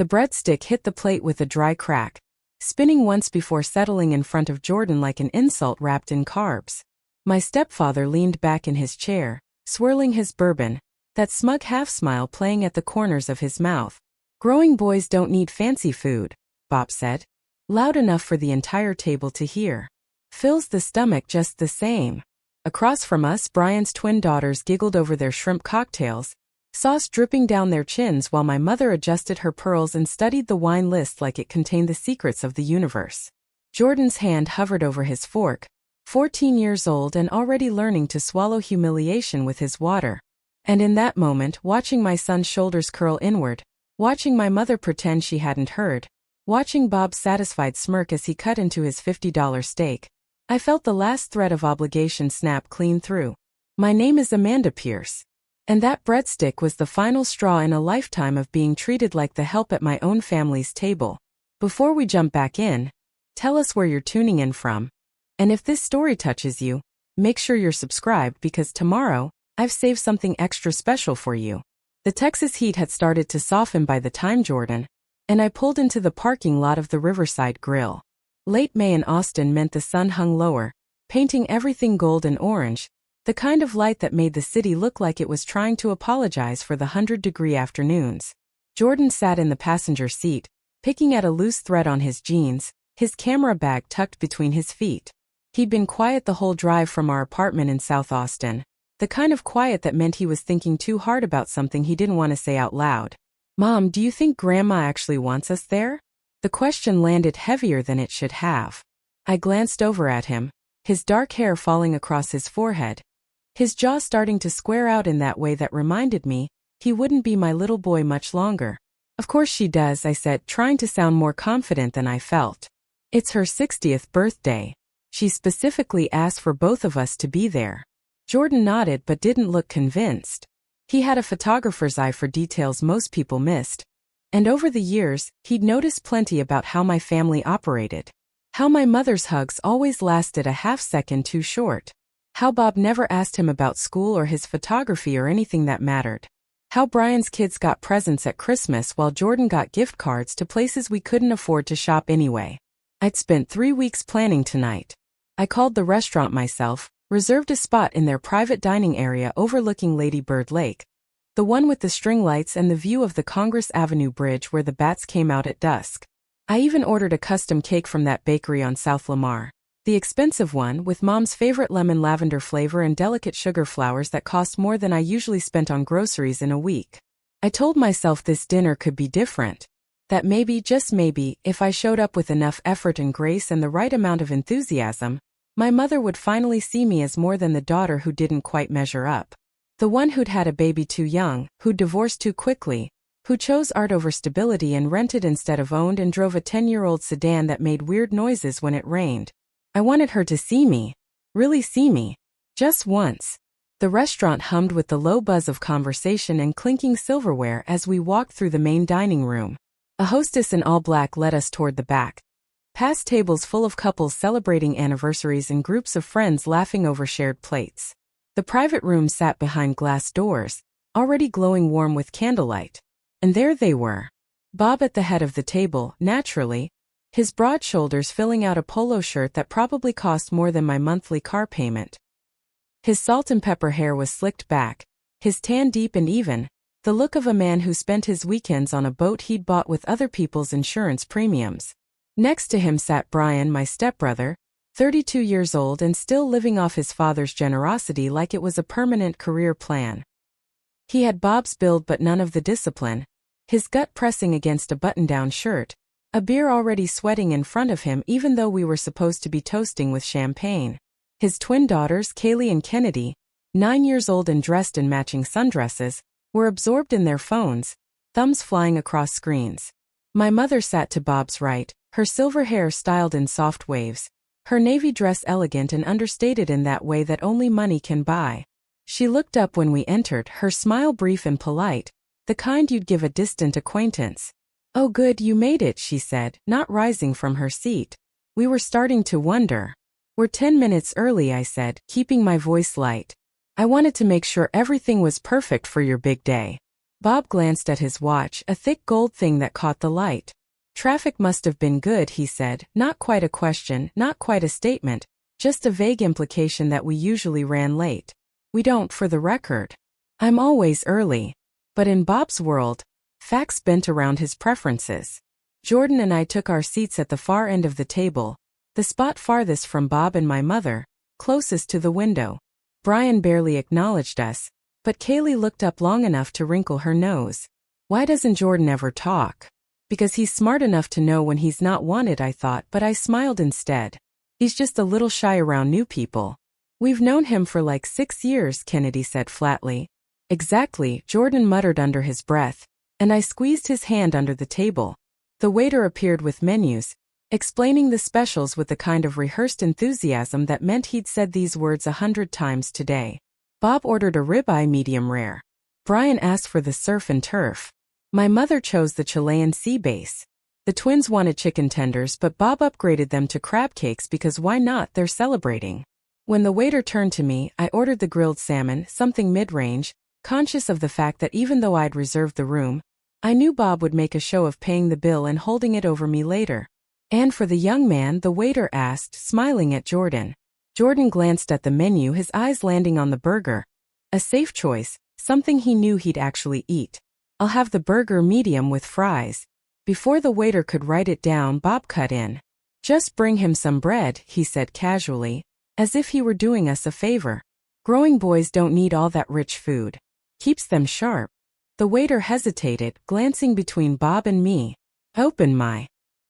The breadstick hit the plate with a dry crack, spinning once before settling in front of Jordan like an insult wrapped in carbs. My stepfather leaned back in his chair, swirling his bourbon, that smug half-smile playing at the corners of his mouth. "Growing boys don't need fancy food," Bob said, loud enough for the entire table to hear. "Fills the stomach just the same." Across from us, Brian's twin daughters giggled over their shrimp cocktails, sauce dripping down their chins while my mother adjusted her pearls and studied the wine list like it contained the secrets of the universe. Jordan's hand hovered over his fork, 14 years old and already learning to swallow humiliation with his water. And in that moment, watching my son's shoulders curl inward, watching my mother pretend she hadn't heard, watching Bob's satisfied smirk as he cut into his $50 steak, I felt the last thread of obligation snap clean through. My name is Amanda Pierce. And that breadstick was the final straw in a lifetime of being treated like the help at my own family's table. Before we jump back in, tell us where you're tuning in from. And if this story touches you, make sure you're subscribed because tomorrow, I've saved something extra special for you. The Texas heat had started to soften by the time Jordan and I pulled into the parking lot of the Riverside Grill. Late May in Austin meant the sun hung lower, painting everything gold and orange, the kind of light that made the city look like it was trying to apologize for the 100-degree afternoons. Jordan sat in the passenger seat, picking at a loose thread on his jeans, his camera bag tucked between his feet. He'd been quiet the whole drive from our apartment in South Austin, the kind of quiet that meant he was thinking too hard about something he didn't want to say out loud. "Mom, do you think Grandma actually wants us there?" The question landed heavier than it should have. I glanced over at him, his dark hair falling across his forehead, his jaw starting to square out in that way that reminded me he wouldn't be my little boy much longer. "Of course she does," I said, trying to sound more confident than I felt. "It's her 60th birthday. She specifically asked for both of us to be there." Jordan nodded but didn't look convinced. He had a photographer's eye for details most people missed. And over the years, he'd noticed plenty about how my family operated. How my mother's hugs always lasted a half-second too short. How Bob never asked him about school or his photography or anything that mattered. How Brian's kids got presents at Christmas while Jordan got gift cards to places we couldn't afford to shop anyway. I'd spent 3 weeks planning tonight. I called the restaurant myself, reserved a spot in their private dining area overlooking Lady Bird Lake, the one with the string lights and the view of the Congress Avenue Bridge where the bats came out at dusk. I even ordered a custom cake from that bakery on South Lamar. The expensive one, with Mom's favorite lemon lavender flavor and delicate sugar flowers that cost more than I usually spent on groceries in a week. I told myself this dinner could be different. That maybe, just maybe, if I showed up with enough effort and grace and the right amount of enthusiasm, my mother would finally see me as more than the daughter who didn't quite measure up. The one who'd had a baby too young, who'd divorced too quickly, who chose art over stability and rented instead of owned and drove a 10-year-old sedan that made weird noises when it rained. I wanted her to see me. Really see me. Just once. The restaurant hummed with the low buzz of conversation and clinking silverware as we walked through the main dining room. A hostess in all black led us toward the back, past tables full of couples celebrating anniversaries and groups of friends laughing over shared plates. The private room sat behind glass doors, already glowing warm with candlelight. And there they were. Bob at the head of the table, naturally, his broad shoulders filling out a polo shirt that probably cost more than my monthly car payment. His salt and pepper hair was slicked back, his tan deep and even, the look of a man who spent his weekends on a boat he'd bought with other people's insurance premiums. Next to him sat Brian, my stepbrother, 32 years old and still living off his father's generosity like it was a permanent career plan. He had Bob's build but none of the discipline, his gut pressing against a button-down shirt, a beer already sweating in front of him even though we were supposed to be toasting with champagne. His twin daughters, Kaylee and Kennedy, 9 years old and dressed in matching sundresses, were absorbed in their phones, thumbs flying across screens. My mother sat to Bob's right, her silver hair styled in soft waves, her navy dress elegant and understated in that way that only money can buy. She looked up when we entered, her smile brief and polite, the kind you'd give a distant acquaintance. "Oh good, you made it," she said, not rising from her seat. We were starting to wonder. "We're 10 minutes early," I said, keeping my voice light. "I wanted to make sure everything was perfect for your big day." Bob glanced at his watch, a thick gold thing that caught the light. Traffic must have been good, he said, not quite a question, not quite a statement, just a vague implication that we usually ran late. We don't, for the record. I'm always early. But in Bob's world, facts bent around his preferences. Jordan and I took our seats at the far end of the table, the spot farthest from Bob and my mother, closest to the window. Brian barely acknowledged us, but Kaylee looked up long enough to wrinkle her nose. Why doesn't Jordan ever talk? Because he's smart enough to know when he's not wanted, I thought, but I smiled instead. He's just a little shy around new people. We've known him for like 6 years, Kennedy said flatly. Exactly, Jordan muttered under his breath, and I squeezed his hand under the table. The waiter appeared with menus, explaining the specials with the kind of rehearsed enthusiasm that meant he'd said these words 100 times today. Bob ordered a ribeye medium rare. Brian asked for the surf and turf. My mother chose the Chilean sea base. The twins wanted chicken tenders, but Bob upgraded them to crab cakes because why not, they're celebrating. When the waiter turned to me, I ordered the grilled salmon, something mid-range, conscious of the fact that even though I'd reserved the room, I knew Bob would make a show of paying the bill and holding it over me later. And for the young man, the waiter asked, smiling at Jordan. Jordan glanced at the menu, his eyes landing on the burger. A safe choice, something he knew he'd actually eat. I'll have the burger medium with fries. Before the waiter could write it down, Bob cut in. Just bring him some bread, he said casually, as if he were doing us a favor. Growing boys don't need all that rich food. Keeps them sharp. The waiter hesitated, glancing between Bob and me. I opened my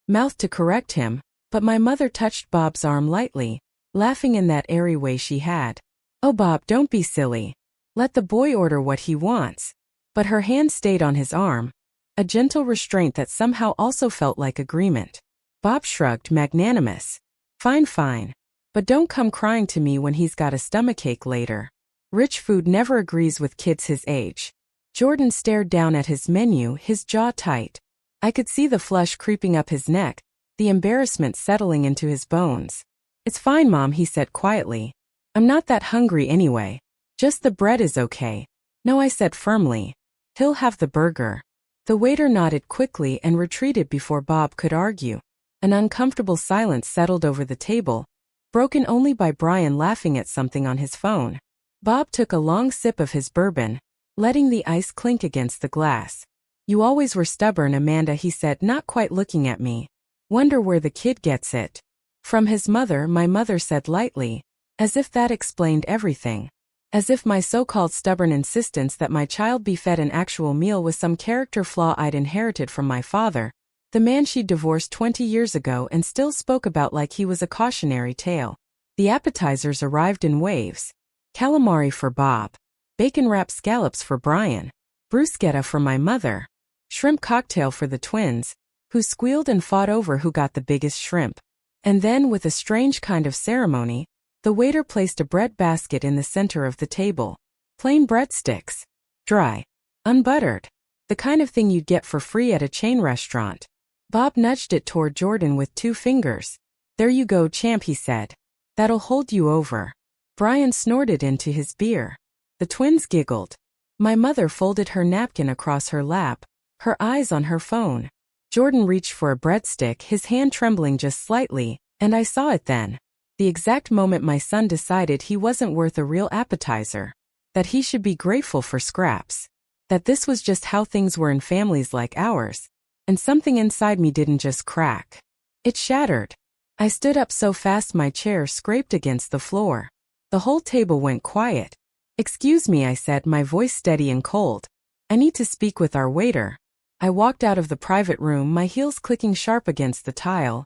mouth to correct him, but my mother touched Bob's arm lightly, laughing in that airy way she had. Oh Bob, don't be silly. Let the boy order what he wants. But her hand stayed on his arm, a gentle restraint that somehow also felt like agreement. Bob shrugged, magnanimous. Fine, fine. But don't come crying to me when he's got a stomachache later. Rich food never agrees with kids his age. Jordan stared down at his menu, his jaw tight. I could see the flush creeping up his neck, the embarrassment settling into his bones. It's fine, Mom, he said quietly. I'm not that hungry anyway. Just the bread is okay. No, I said firmly. He'll have the burger. The waiter nodded quickly and retreated before Bob could argue. An uncomfortable silence settled over the table, broken only by Brian laughing at something on his phone. Bob took a long sip of his bourbon, letting the ice clink against the glass. You always were stubborn, Amanda, he said, not quite looking at me. Wonder where the kid gets it. From his mother, my mother said lightly, as if that explained everything. As if my so-called stubborn insistence that my child be fed an actual meal was some character flaw I'd inherited from my father, the man she'd divorced 20 years ago and still spoke about like he was a cautionary tale. The appetizers arrived in waves. Calamari for Bob. Bacon-wrapped scallops for Brian. Bruschetta for my mother. Shrimp cocktail for the twins, who squealed and fought over who got the biggest shrimp. And then, with a strange kind of ceremony, the waiter placed a bread basket in the center of the table. Plain breadsticks. Dry. Unbuttered. The kind of thing you'd get for free at a chain restaurant. Bob nudged it toward Jordan with 2 fingers. There you go, champ, he said. That'll hold you over. Brian snorted into his beer. The twins giggled. My mother folded her napkin across her lap, her eyes on her phone. Jordan reached for a breadstick, his hand trembling just slightly, and I saw it then. The exact moment my son decided he wasn't worth a real appetizer. That he should be grateful for scraps. That this was just how things were in families like ours. And something inside me didn't just crack. It shattered. I stood up so fast my chair scraped against the floor. The whole table went quiet. Excuse me, I said, my voice steady and cold. I need to speak with our waiter. I walked out of the private room, my heels clicking sharp against the tile.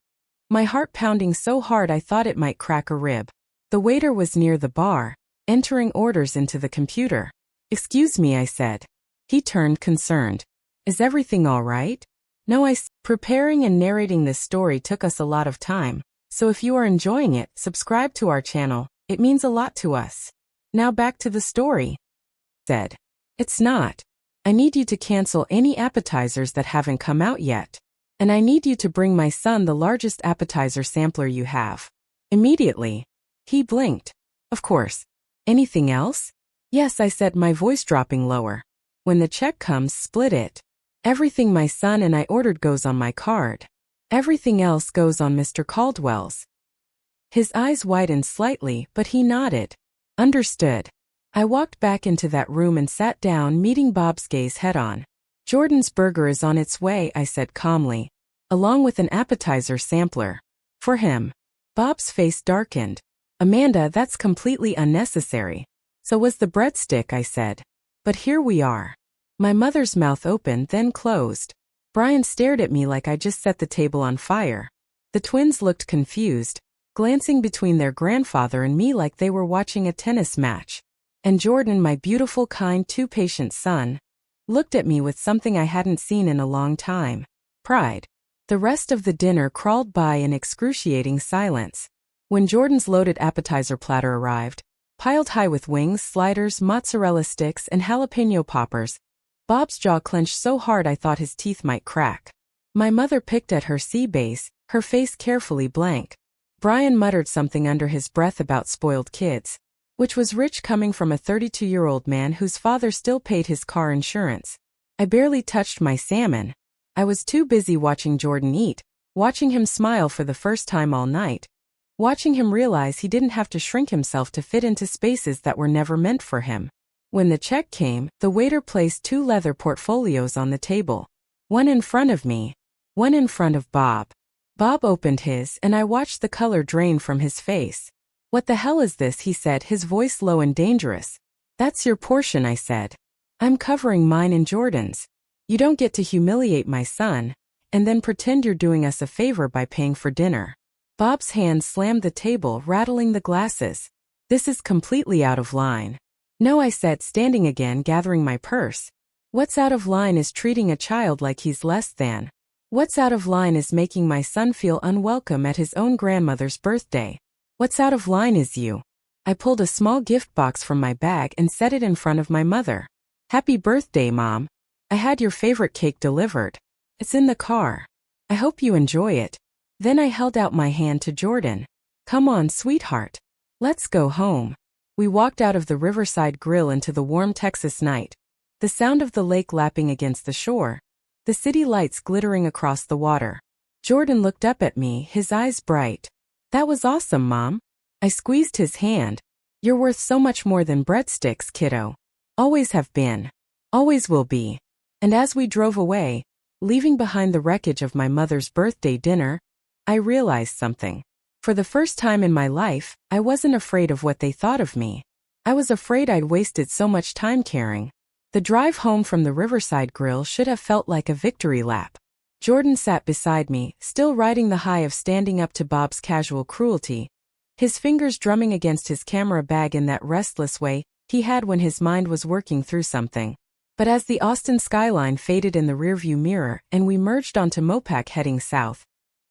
My heart pounding so hard I thought it might crack a rib. The waiter was near the bar, entering orders into the computer. Excuse me, I said. He turned, concerned. Is everything all right? No, I said. Preparing and narrating this story took us a lot of time, so if you are enjoying it, subscribe to our channel. It means a lot to us. Now back to the story. Said. It's not. I need you to cancel any appetizers that haven't come out yet. And I need you to bring my son the largest appetizer sampler you have. Immediately. He blinked. Of course. Anything else? Yes, I said, my voice dropping lower. When the check comes, split it. Everything my son and I ordered goes on my card. Everything else goes on Mr. Caldwell's. His eyes widened slightly, but he nodded. Understood. I walked back into that room and sat down, meeting Bob's gaze head-on. Jordan's burger is on its way, I said calmly, along with an appetizer sampler. For him. Bob's face darkened. Amanda, that's completely unnecessary. So was the breadstick, I said. But here we are. My mother's mouth opened, then closed. Brian stared at me like I just set the table on fire. The twins looked confused, glancing between their grandfather and me like they were watching a tennis match. And Jordan, my beautiful, kind, too patient son, looked at me with something I hadn't seen in a long time. Pride. The rest of the dinner crawled by in excruciating silence. When Jordan's loaded appetizer platter arrived, piled high with wings, sliders, mozzarella sticks, and jalapeno poppers, Bob's jaw clenched so hard I thought his teeth might crack. My mother picked at her sea base, her face carefully blank. Brian muttered something under his breath about spoiled kids, which was rich coming from a 32-year-old man whose father still paid his car insurance. I barely touched my salmon. I was too busy watching Jordan eat, watching him smile for the first time all night, watching him realize he didn't have to shrink himself to fit into spaces that were never meant for him. When the check came, the waiter placed 2 leather portfolios on the table. One in front of me, one in front of Bob. Bob opened his, and I watched the color drain from his face. What the hell is this? He said, his voice low and dangerous. That's your portion, I said. I'm covering mine and Jordan's. You don't get to humiliate my son, and then pretend you're doing us a favor by paying for dinner. Bob's hand slammed the table, rattling the glasses. This is completely out of line. No, I said, standing again, gathering my purse. What's out of line is treating a child like he's less than. What's out of line is making my son feel unwelcome at his own grandmother's birthday. What's out of line is you. I pulled a small gift box from my bag and set it in front of my mother. Happy birthday, Mom. I had your favorite cake delivered. It's in the car. I hope you enjoy it. Then I held out my hand to Jordan. Come on, sweetheart. Let's go home. We walked out of the Riverside Grill into the warm Texas night. The sound of the lake lapping against the shore. The city lights glittering across the water. Jordan looked up at me, his eyes bright. That was awesome, Mom. I squeezed his hand. You're worth so much more than breadsticks, kiddo. Always have been. Always will be. And as we drove away, leaving behind the wreckage of my mother's birthday dinner, I realized something. For the first time in my life, I wasn't afraid of what they thought of me. I was afraid I'd wasted so much time caring. The drive home from the Riverside Grill should have felt like a victory lap. Jordan sat beside me, still riding the high of standing up to Bob's casual cruelty, his fingers drumming against his camera bag in that restless way he had when his mind was working through something. But as the Austin skyline faded in the rearview mirror and we merged onto Mopac heading south,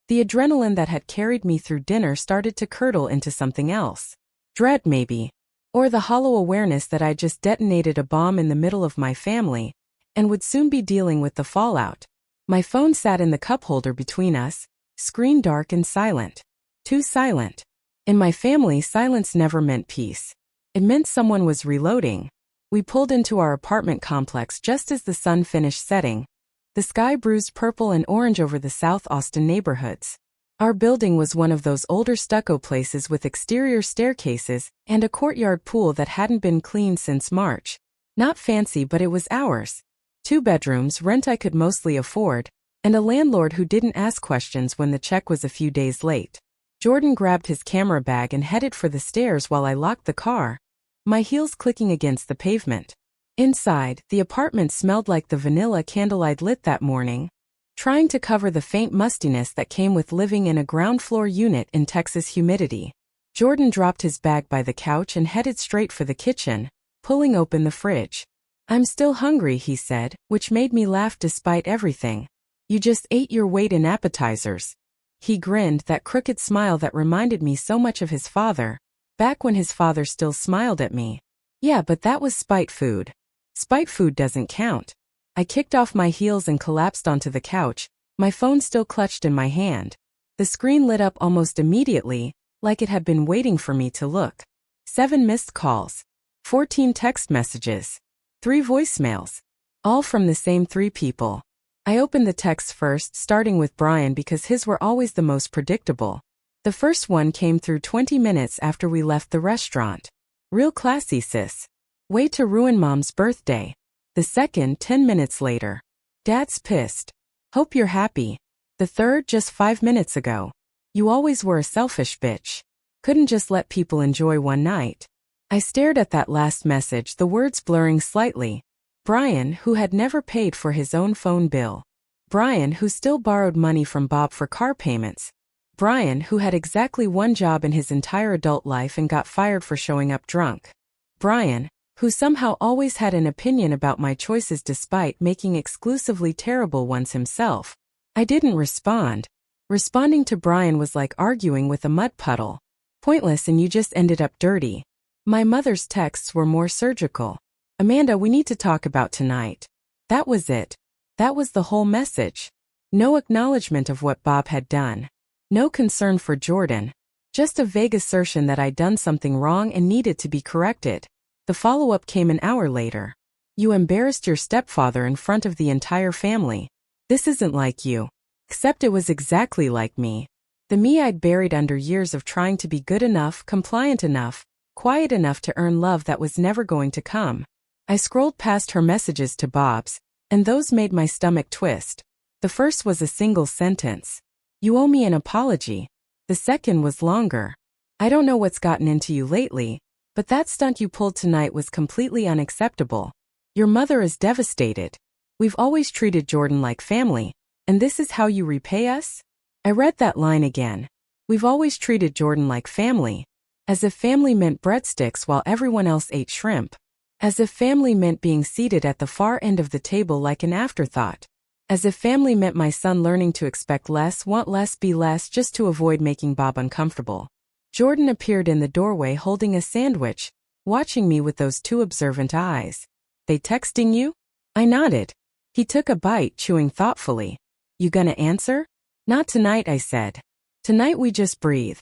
the adrenaline that had carried me through dinner started to curdle into something else. Dread, maybe. Or the hollow awareness that I just detonated a bomb in the middle of my family, and would soon be dealing with the fallout. My phone sat in the cup holder between us, screen dark and silent. Too silent. In my family, silence never meant peace. It meant someone was reloading. We pulled into our apartment complex just as the sun finished setting. The sky bruised purple and orange over the South Austin neighborhoods. Our building was one of those older stucco places with exterior staircases and a courtyard pool that hadn't been cleaned since March. Not fancy, but it was ours. 2 bedrooms, rent I could mostly afford, and a landlord who didn't ask questions when the check was a few days late. Jordan grabbed his camera bag and headed for the stairs while I locked the car, my heels clicking against the pavement. Inside, the apartment smelled like the vanilla candle I'd lit that morning, trying to cover the faint mustiness that came with living in a ground-floor unit in Texas humidity. Jordan dropped his bag by the couch and headed straight for the kitchen, pulling open the fridge. I'm still hungry, he said, which made me laugh despite everything. You just ate your weight in appetizers. He grinned, that crooked smile that reminded me so much of his father, back when his father still smiled at me. Yeah, but that was spite food. Spite food doesn't count. I kicked off my heels and collapsed onto the couch, my phone still clutched in my hand. The screen lit up almost immediately, like it had been waiting for me to look. 7 missed calls. 14 text messages. 3 voicemails. All from the same 3 people. I opened the texts first, starting with Brian because his were always the most predictable. The first one came through 20 minutes after we left the restaurant. Real classy, sis. Way to ruin Mom's birthday. The second, 10 minutes later. Dad's pissed. Hope you're happy. The third, just 5 minutes ago. You always were a selfish bitch. Couldn't just let people enjoy one night. I stared at that last message, the words blurring slightly. Brian, who had never paid for his own phone bill. Brian, who still borrowed money from Bob for car payments. Brian, who had exactly one job in his entire adult life and got fired for showing up drunk. Brian, who somehow always had an opinion about my choices despite making exclusively terrible ones himself. I didn't respond. Responding to Brian was like arguing with a mud puddle. Pointless, and you just ended up dirty. My mother's texts were more surgical. Amanda, we need to talk about tonight. That was it. That was the whole message. No acknowledgement of what Bob had done. No concern for Jordan. Just a vague assertion that I'd done something wrong and needed to be corrected. The follow-up came an hour later. You embarrassed your stepfather in front of the entire family. This isn't like you. Except it was exactly like me. The me I'd buried under years of trying to be good enough, compliant enough, quiet enough to earn love that was never going to come. I scrolled past her messages to Bob's, and those made my stomach twist. The first was a single sentence. You owe me an apology. The second was longer. I don't know what's gotten into you lately, but that stunt you pulled tonight was completely unacceptable. Your mother is devastated. We've always treated Jordan like family, and this is how you repay us? I read that line again. We've always treated Jordan like family. As if family meant breadsticks while everyone else ate shrimp. As if family meant being seated at the far end of the table like an afterthought. As if family meant my son learning to expect less, want less, be less just to avoid making Bob uncomfortable. Jordan appeared in the doorway holding a sandwich, watching me with those 2 observant eyes. They texting you? I nodded. He took a bite, chewing thoughtfully. You gonna answer? Not tonight, I said. Tonight we just breathe.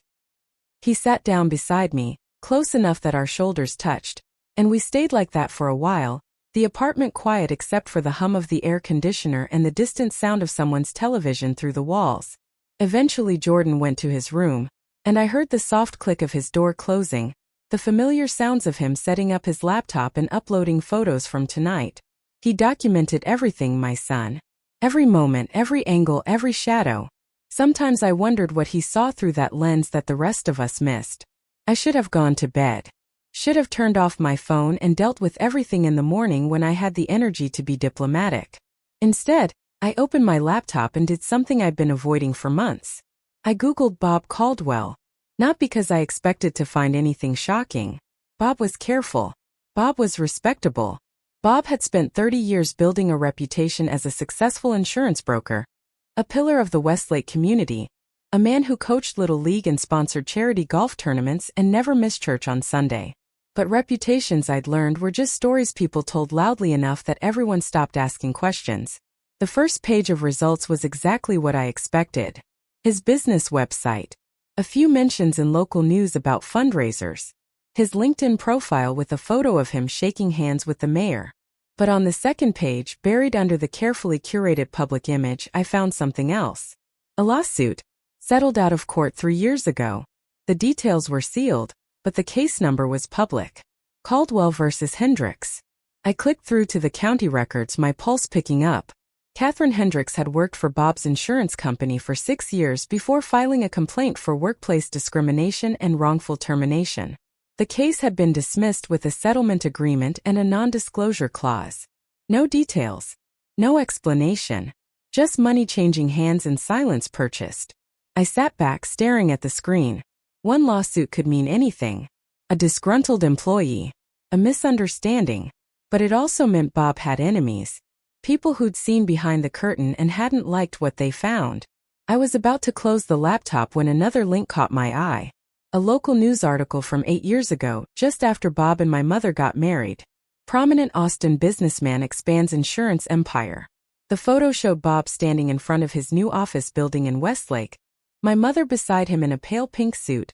He sat down beside me, close enough that our shoulders touched. And we stayed like that for a while, the apartment quiet except for the hum of the air conditioner and the distant sound of someone's television through the walls. Eventually Jordan went to his room, and I heard the soft click of his door closing, the familiar sounds of him setting up his laptop and uploading photos from tonight. He documented everything, my son. Every moment, every angle, every shadow. Sometimes I wondered what he saw through that lens that the rest of us missed. I should have gone to bed. Should have turned off my phone and dealt with everything in the morning when I had the energy to be diplomatic. Instead, I opened my laptop and did something I'd been avoiding for months. I Googled Bob Caldwell. Not because I expected to find anything shocking. Bob was careful. Bob was respectable. Bob had spent 30 years building a reputation as a successful insurance broker. A pillar of the Westlake community. A man who coached Little League and sponsored charity golf tournaments and never missed church on Sunday. But reputations, I'd learned, were just stories people told loudly enough that everyone stopped asking questions. The first page of results was exactly what I expected. His business website. A few mentions in local news about fundraisers. His LinkedIn profile with a photo of him shaking hands with the mayor. But on the second page, buried under the carefully curated public image, I found something else. A lawsuit. Settled out of court 3 years ago. The details were sealed, but the case number was public. Caldwell versus Hendricks. I clicked through to the county records, my pulse picking up. Catherine Hendricks had worked for Bob's insurance company for 6 years before filing a complaint for workplace discrimination and wrongful termination. The case had been dismissed with a settlement agreement and a non-disclosure clause. No details. No explanation. Just money changing hands and silence purchased. I sat back staring at the screen. One lawsuit could mean anything. A disgruntled employee. A misunderstanding. But it also meant Bob had enemies. People who'd seen behind the curtain and hadn't liked what they found. I was about to close the laptop when another link caught my eye. A local news article from 8 years ago, just after Bob and my mother got married. Prominent Austin businessman expands insurance empire. The photo showed Bob standing in front of his new office building in Westlake. My mother beside him in a pale pink suit,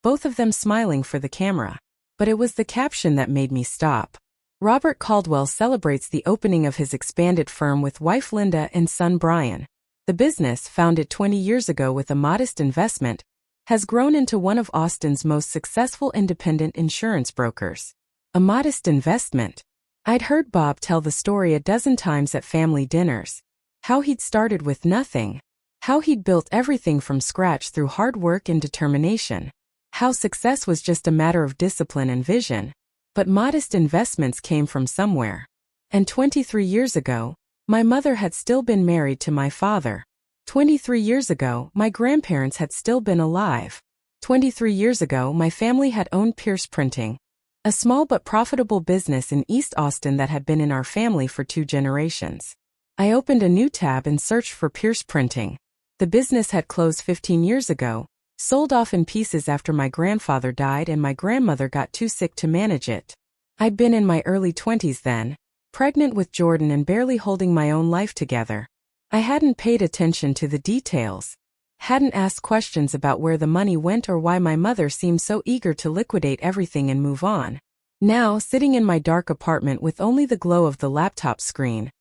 both of them smiling for the camera. But it was the caption that made me stop. Robert Caldwell celebrates the opening of his expanded firm with wife Linda and son Brian. The business, founded 20 years ago with a modest investment, has grown into one of Austin's most successful independent insurance brokers. A modest investment. I'd heard Bob tell the story a dozen times at family dinners. How he'd started with nothing. How he'd built everything from scratch through hard work and determination. How success was just a matter of discipline and vision. But modest investments came from somewhere. And 23 years ago, my mother had still been married to my father. 23 years ago, my grandparents had still been alive. 23 years ago, my family had owned Pierce Printing, a small but profitable business in East Austin that had been in our family for 2 generations. I opened a new tab and searched for Pierce Printing. The business had closed 15 years ago, sold off in pieces after my grandfather died and my grandmother got too sick to manage it. I'd been in my early 20s then, pregnant with Jordan and barely holding my own life together. I hadn't paid attention to the details. Hadn't asked questions about where the money went or why my mother seemed so eager to liquidate everything and move on. Now, sitting in my dark apartment with only the glow of the laptop screen,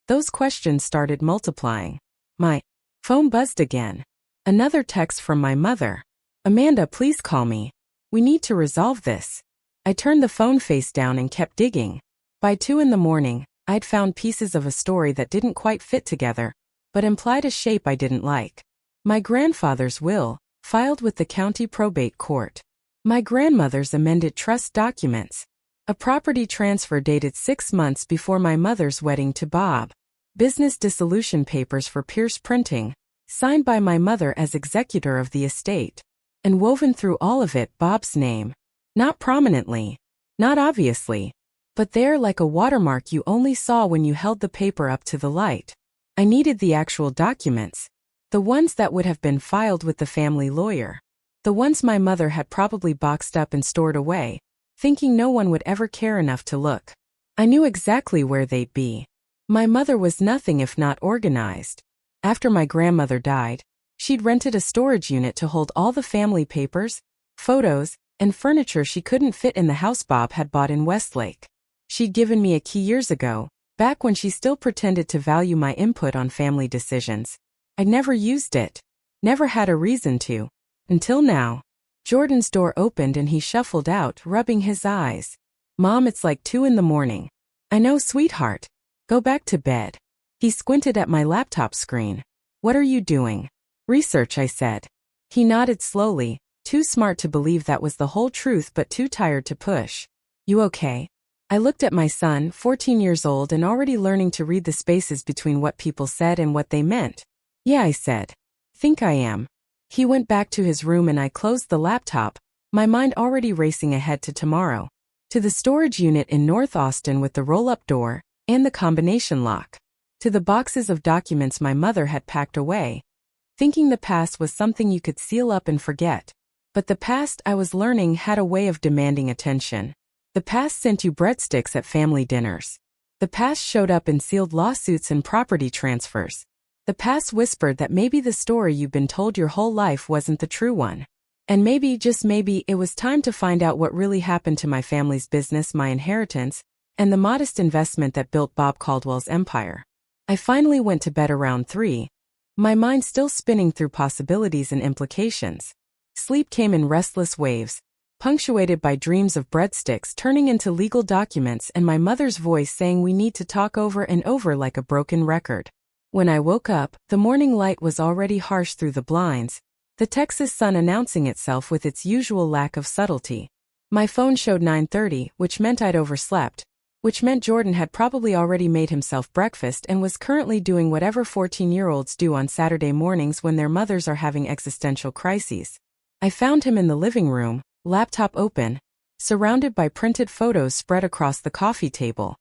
those questions started multiplying. My phone buzzed again. Another text from my mother. "Amanda, please call me. We need to resolve this." I turned the phone face down and kept digging. By 2 in the morning, I'd found pieces of a story that didn't quite fit together, but implied a shape I didn't like. My grandfather's will, filed with the county probate court. My grandmother's amended trust documents. A property transfer dated 6 months before my mother's wedding to Bob. Business dissolution papers for Pierce Printing, signed by my mother as executor of the estate. And woven through all of it Bob's name. Not prominently. Not obviously. But there, like a watermark you only saw when you held the paper up to the light. I needed the actual documents. The ones that would have been filed with the family lawyer. The ones my mother had probably boxed up and stored away, thinking no one would ever care enough to look. I knew exactly where they'd be. My mother was nothing if not organized. After my grandmother died, she'd rented a storage unit to hold all the family papers, photos, and furniture she couldn't fit in the house Bob had bought in Westlake. She'd given me a key years ago, back when she still pretended to value my input on family decisions. I'd never used it. Never had a reason to. Until now. Jordan's door opened and he shuffled out, rubbing his eyes. "Mom, it's like 2 in the morning." "I know, sweetheart. Go back to bed." He squinted at my laptop screen. "What are you doing?" "Research," I said. He nodded slowly, too smart to believe that was the whole truth but too tired to push. "You okay?" I looked at my son, 14 years old and already learning to read the spaces between what people said and what they meant. "Yeah," I said. "Think I am." He went back to his room and I closed the laptop, my mind already racing ahead to tomorrow. To the storage unit in North Austin with the roll-up door and the combination lock. To the boxes of documents my mother had packed away, thinking the past was something you could seal up and forget. But the past, I was learning, had a way of demanding attention. The past sent you breadsticks at family dinners. The past showed up in sealed lawsuits and property transfers. The past whispered that maybe the story you've been told your whole life wasn't the true one. And maybe, just maybe, it was time to find out what really happened to my family's business, my inheritance, and the modest investment that built Bob Caldwell's empire. I finally went to bed around 3, my mind still spinning through possibilities and implications. Sleep came in restless waves, punctuated by dreams of breadsticks turning into legal documents and my mother's voice saying we need to talk over and over like a broken record. When I woke up, the morning light was already harsh through the blinds, the Texas sun announcing itself with its usual lack of subtlety. My phone showed 9:30, which meant I'd overslept, which meant Jordan had probably already made himself breakfast and was currently doing whatever 14-year-olds do on Saturday mornings when their mothers are having existential crises. I found him in the living room, laptop open, surrounded by printed photos spread across the coffee table.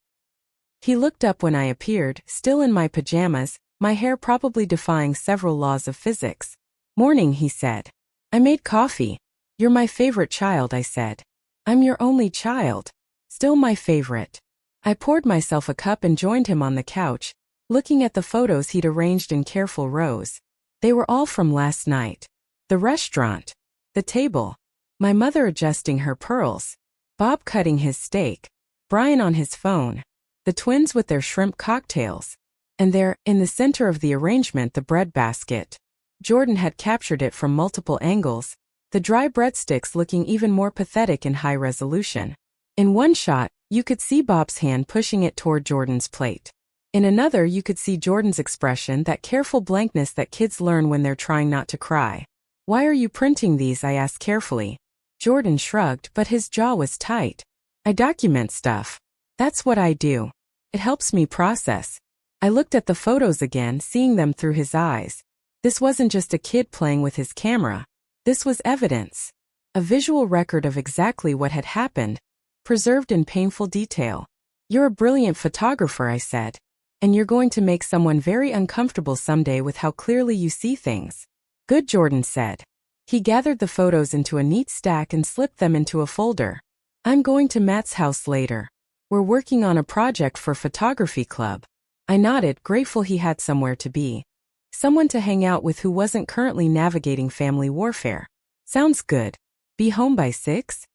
He looked up when I appeared, still in my pajamas, my hair probably defying several laws of physics. "Morning," he said. "I made coffee." "You're my favorite child," I said. "I'm your only child." "Still my favorite." I poured myself a cup and joined him on the couch, looking at the photos he'd arranged in careful rows. They were all from last night. The restaurant. The table. My mother adjusting her pearls. Bob cutting his steak. Brian on his phone, the twins with their shrimp cocktails, and there, in the center of the arrangement, the bread basket. Jordan had captured it from multiple angles, the dry breadsticks looking even more pathetic in high resolution. In one shot, you could see Bob's hand pushing it toward Jordan's plate. In another, you could see Jordan's expression, that careful blankness that kids learn when they're trying not to cry. "Why are you printing these?" I asked carefully. Jordan shrugged, but his jaw was tight. "I document stuff. That's what I do. It helps me process." I looked at the photos again, seeing them through his eyes. This wasn't just a kid playing with his camera. This was evidence. A visual record of exactly what had happened, preserved in painful detail. "You're a brilliant photographer," I said. "And you're going to make someone very uncomfortable someday with how clearly you see things." "Good," Jordan said. He gathered the photos into a neat stack and slipped them into a folder. "I'm going to Matt's house later. We're working on a project for photography club." I nodded, grateful he had somewhere to be. Someone to hang out with who wasn't currently navigating family warfare. "Sounds good. Be home by 6?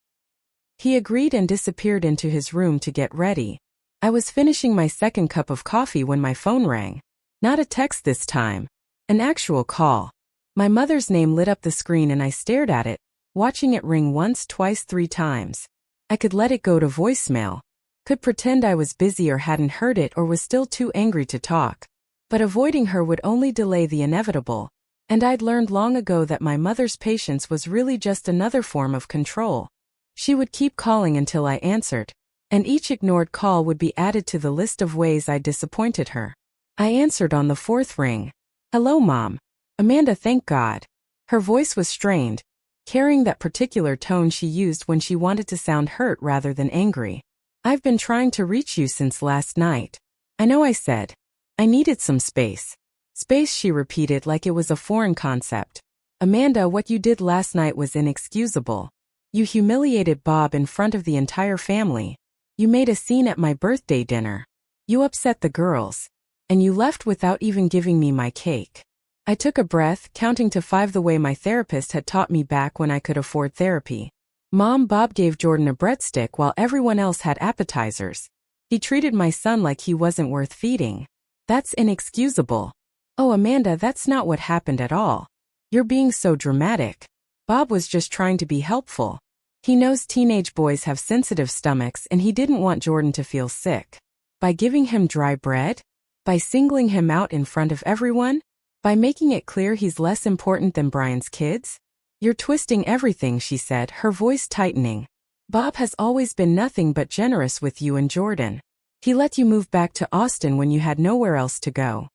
He agreed and disappeared into his room to get ready. I was finishing my second cup of coffee when my phone rang. Not a text this time. An actual call. My mother's name lit up the screen and I stared at it, watching it ring once, twice, 3 times. I could let it go to voicemail. Could pretend I was busy or hadn't heard it or was still too angry to talk. But avoiding her would only delay the inevitable, and I'd learned long ago that my mother's patience was really just another form of control. She would keep calling until I answered, and each ignored call would be added to the list of ways I disappointed her. I answered on the 4th ring. "Hello, Mom. Amanda, thank God." Her voice was strained, carrying that particular tone she used when she wanted to sound hurt rather than angry. "I've been trying to reach you since last night." "I know," I said. "I needed some space." "Space," she repeated like it was a foreign concept. "Amanda, what you did last night was inexcusable. You humiliated Bob in front of the entire family. You made a scene at my birthday dinner. You upset the girls. And you left without even giving me my cake." I took a breath, counting to 5 the way my therapist had taught me back when I could afford therapy. "Mom, Bob gave Jordan a breadstick while everyone else had appetizers. He treated my son like he wasn't worth feeding. That's inexcusable." "Oh, Amanda, that's not what happened at all. You're being so dramatic. Bob was just trying to be helpful. He knows teenage boys have sensitive stomachs and he didn't want Jordan to feel sick. By giving him dry bread? By singling him out in front of everyone? By making it clear he's less important than Brian's kids? You're twisting everything," she said, her voice tightening. "Bob has always been nothing but generous with you and Jordan. He let you move back to Austin when you had nowhere else to go.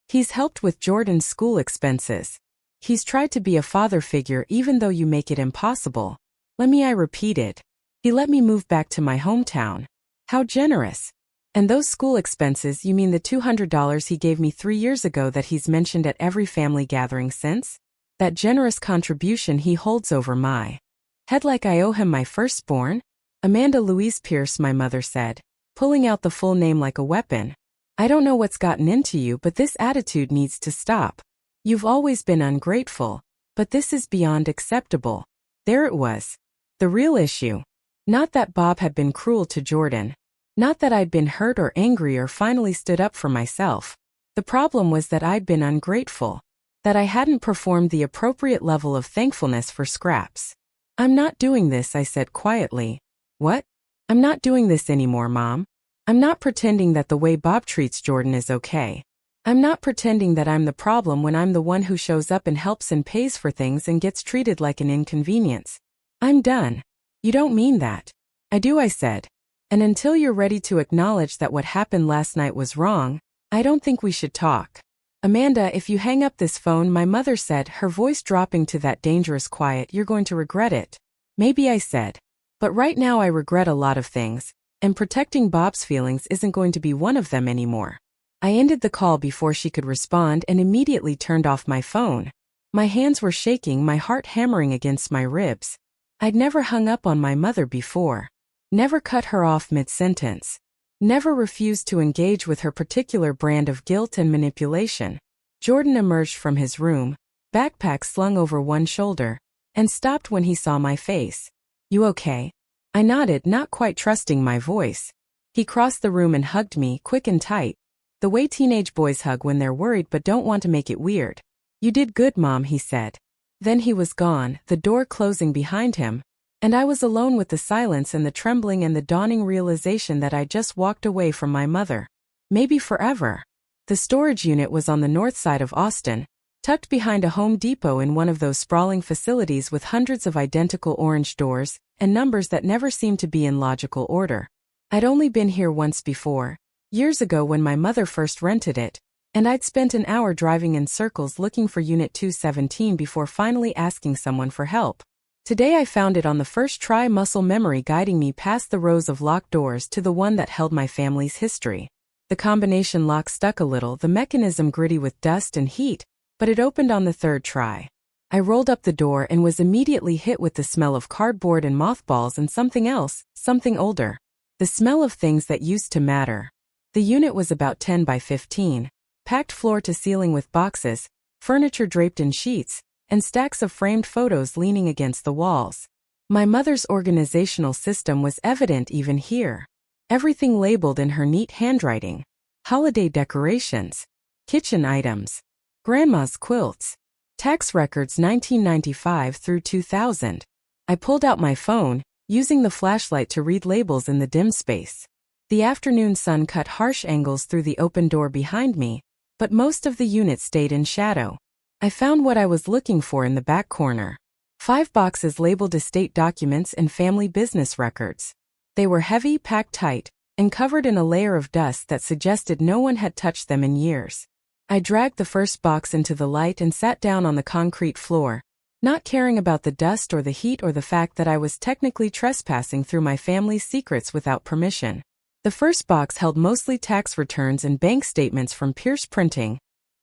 He's helped with Jordan's school expenses. He's tried to be a father figure even though you make it impossible." I repeated. "He let me move back to my hometown. How generous. And those school expenses, you mean the $200 he gave me 3 years ago that he's mentioned at every family gathering since? That generous contribution he holds over my head like I owe him my firstborn?" "Amanda Louise Pierce," my mother said, pulling out the full name like a weapon. "I don't know what's gotten into you, but this attitude needs to stop. You've always been ungrateful, but this is beyond acceptable." There it was. The real issue. Not that Bob had been cruel to Jordan. Not that I'd been hurt or angry or finally stood up for myself. The problem was that I'd been ungrateful. That I hadn't performed the appropriate level of thankfulness for scraps. "I'm not doing this," I said quietly. "What?" "I'm not doing this anymore, Mom. I'm not pretending that the way Bob treats Jordan is okay. I'm not pretending that I'm the problem when I'm the one who shows up and helps and pays for things and gets treated like an inconvenience. I'm done." "You don't mean that." "I do," I said. "And until you're ready to acknowledge that what happened last night was wrong, I don't think we should talk." "Amanda, if you hang up this phone," my mother said, her voice dropping to that dangerous quiet, "you're going to regret it." "Maybe," I said. "But right now I regret a lot of things, and protecting Bob's feelings isn't going to be one of them anymore." I ended the call before she could respond and immediately turned off my phone. My hands were shaking, my heart hammering against my ribs. I'd never hung up on my mother before. Never cut her off mid-sentence. Never refused to engage with her particular brand of guilt and manipulation. Jordan emerged from his room, backpack slung over one shoulder, and stopped when he saw my face. "You okay?" I nodded, not quite trusting my voice. He crossed the room and hugged me, quick and tight. The way teenage boys hug when they're worried but don't want to make it weird. "You did good, Mom," he said. Then he was gone, the door closing behind him, and I was alone with the silence and the trembling and the dawning realization that I just walked away from my mother. Maybe forever. The storage unit was on the north side of Austin, tucked behind a Home Depot in one of those sprawling facilities with hundreds of identical orange doors and numbers that never seemed to be in logical order. I'd only been here once before, years ago when my mother first rented it, and I'd spent an hour driving in circles looking for Unit 217 before finally asking someone for help. Today I found it on the first try, muscle memory guiding me past the rows of locked doors to the one that held my family's history. The combination lock stuck a little, the mechanism gritty with dust and heat, but it opened on the third try. I rolled up the door and was immediately hit with the smell of cardboard and mothballs and something else, something older. The smell of things that used to matter. The unit was about 10 by 15, packed floor to ceiling with boxes, furniture draped in sheets, and stacks of framed photos leaning against the walls. My mother's organizational system was evident even here. Everything labeled in her neat handwriting. Holiday decorations, kitchen items, grandma's quilts, tax records 1995 through 2000. I pulled out my phone, using the flashlight to read labels in the dim space. The afternoon sun cut harsh angles through the open door behind me, but most of the unit stayed in shadow. I found what I was looking for in the back corner. 5 boxes labeled estate documents and family business records. They were heavy, packed tight, and covered in a layer of dust that suggested no one had touched them in years. I dragged the first box into the light and sat down on the concrete floor, not caring about the dust or the heat or the fact that I was technically trespassing through my family's secrets without permission. The first box held mostly tax returns and bank statements from Pierce Printing,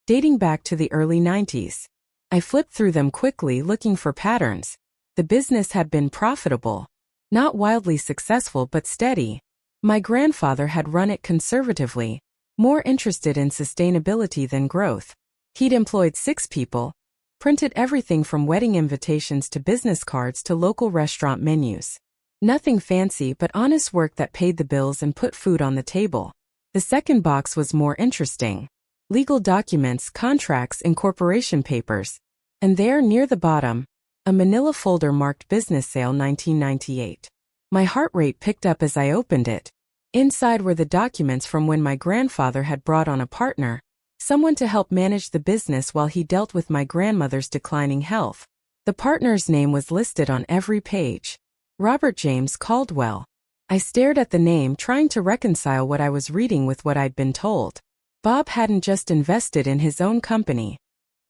dating back to the early 90s. I flipped through them quickly, looking for patterns. The business had been profitable. Not wildly successful but steady. My grandfather had run it conservatively, more interested in sustainability than growth. He'd employed 6 people, printed everything from wedding invitations to business cards to local restaurant menus. Nothing fancy but honest work that paid the bills and put food on the table. The second box was more interesting. Legal documents, contracts, incorporation papers. And there, near the bottom, a manila folder marked Business Sale 1998. My heart rate picked up as I opened it. Inside were the documents from when my grandfather had brought on a partner, someone to help manage the business while he dealt with my grandmother's declining health. The partner's name was listed on every page. Robert James Caldwell. I stared at the name, trying to reconcile what I was reading with what I'd been told. Bob hadn't just invested in his own company.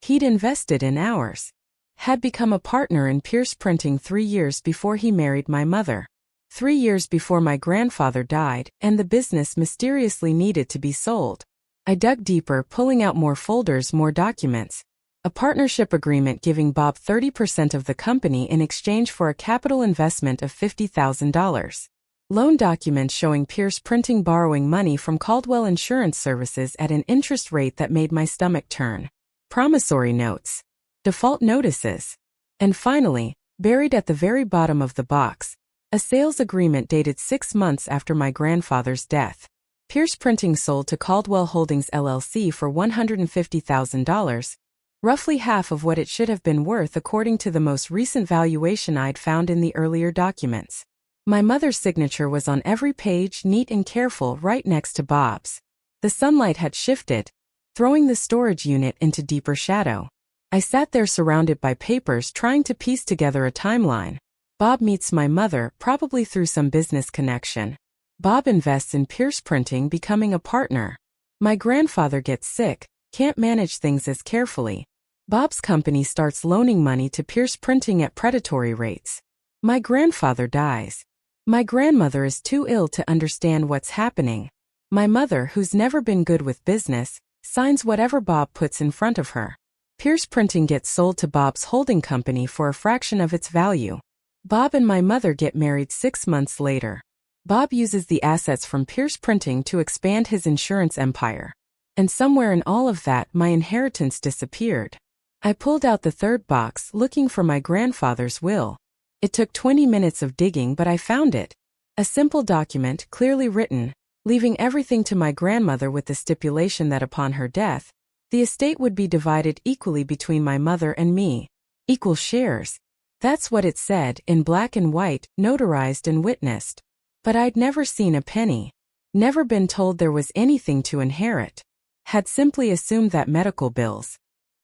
He'd invested in ours. Had become a partner in Pierce Printing 3 years before he married my mother. 3 years before my grandfather died, and the business mysteriously needed to be sold. I dug deeper, pulling out more folders, more documents. A partnership agreement giving Bob 30% of the company in exchange for a capital investment of $50,000. Loan documents showing Pierce Printing borrowing money from Caldwell Insurance Services at an interest rate that made my stomach turn. Promissory notes. Default notices. And finally, buried at the very bottom of the box, a sales agreement dated 6 months after my grandfather's death. Pierce Printing sold to Caldwell Holdings LLC for $150,000, roughly half of what it should have been worth according to the most recent valuation I'd found in the earlier documents. My mother's signature was on every page, neat and careful, right next to Bob's. The sunlight had shifted, throwing the storage unit into deeper shadow. I sat there surrounded by papers, trying to piece together a timeline. Bob meets my mother, probably through some business connection. Bob invests in Pierce Printing, becoming a partner. My grandfather gets sick, can't manage things as carefully. Bob's company starts loaning money to Pierce Printing at predatory rates. My grandfather dies. My grandmother is too ill to understand what's happening. My mother, who's never been good with business, signs whatever Bob puts in front of her. Pierce Printing gets sold to Bob's holding company for a fraction of its value. Bob and my mother get married 6 months later. Bob uses the assets from Pierce Printing to expand his insurance empire. And somewhere in all of that, my inheritance disappeared. I pulled out the third box, looking for my grandfather's will. It took 20 minutes of digging, but I found it. A simple document, clearly written, leaving everything to my grandmother with the stipulation that upon her death, the estate would be divided equally between my mother and me. Equal shares. That's what it said, in black and white, notarized and witnessed. But I'd never seen a penny. Never been told there was anything to inherit. Had simply assumed that medical bills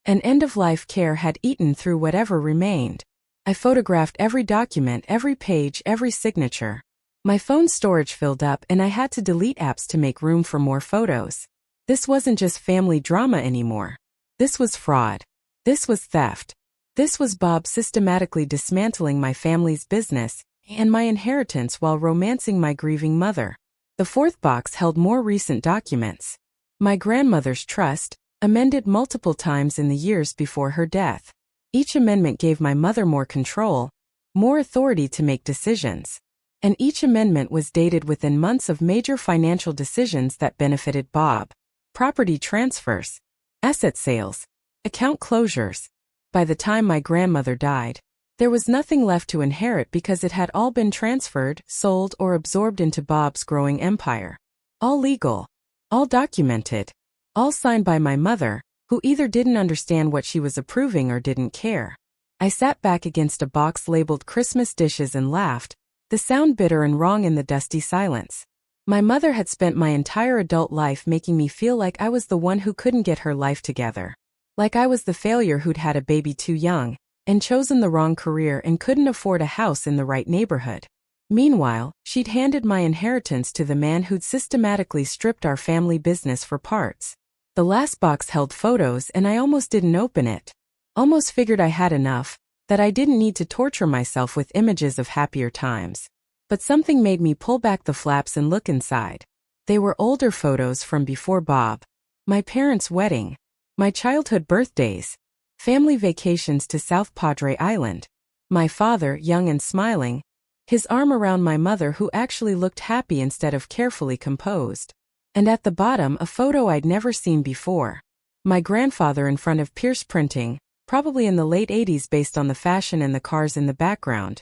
and end-of-life care had eaten through whatever remained. I photographed every document, every page, every signature. My phone storage filled up and I had to delete apps to make room for more photos. This wasn't just family drama anymore. This was fraud. This was theft. This was Bob systematically dismantling my family's business and my inheritance while romancing my grieving mother. The fourth box held more recent documents. My grandmother's trust, amended multiple times in the years before her death. Each amendment gave my mother more control, more authority to make decisions. And each amendment was dated within months of major financial decisions that benefited Bob. Property transfers, asset sales, account closures. By the time my grandmother died, there was nothing left to inherit because it had all been transferred, sold, or absorbed into Bob's growing empire. All legal, all documented, all signed by my mother, who either didn't understand what she was approving or didn't care. I sat back against a box labeled Christmas dishes and laughed, the sound bitter and wrong in the dusty silence. My mother had spent my entire adult life making me feel like I was the one who couldn't get her life together. Like I was the failure who'd had a baby too young, and chosen the wrong career and couldn't afford a house in the right neighborhood. Meanwhile, she'd handed my inheritance to the man who'd systematically stripped our family business for parts. The last box held photos and I almost didn't open it. Almost figured I had enough, that I didn't need to torture myself with images of happier times. But something made me pull back the flaps and look inside. They were older photos from before Bob. My parents' wedding. My childhood birthdays. Family vacations to South Padre Island. My father, young and smiling. His arm around my mother who actually looked happy instead of carefully composed. And at the bottom a photo I'd never seen before. My grandfather in front of Pierce Printing, probably in the late 80s based on the fashion and the cars in the background.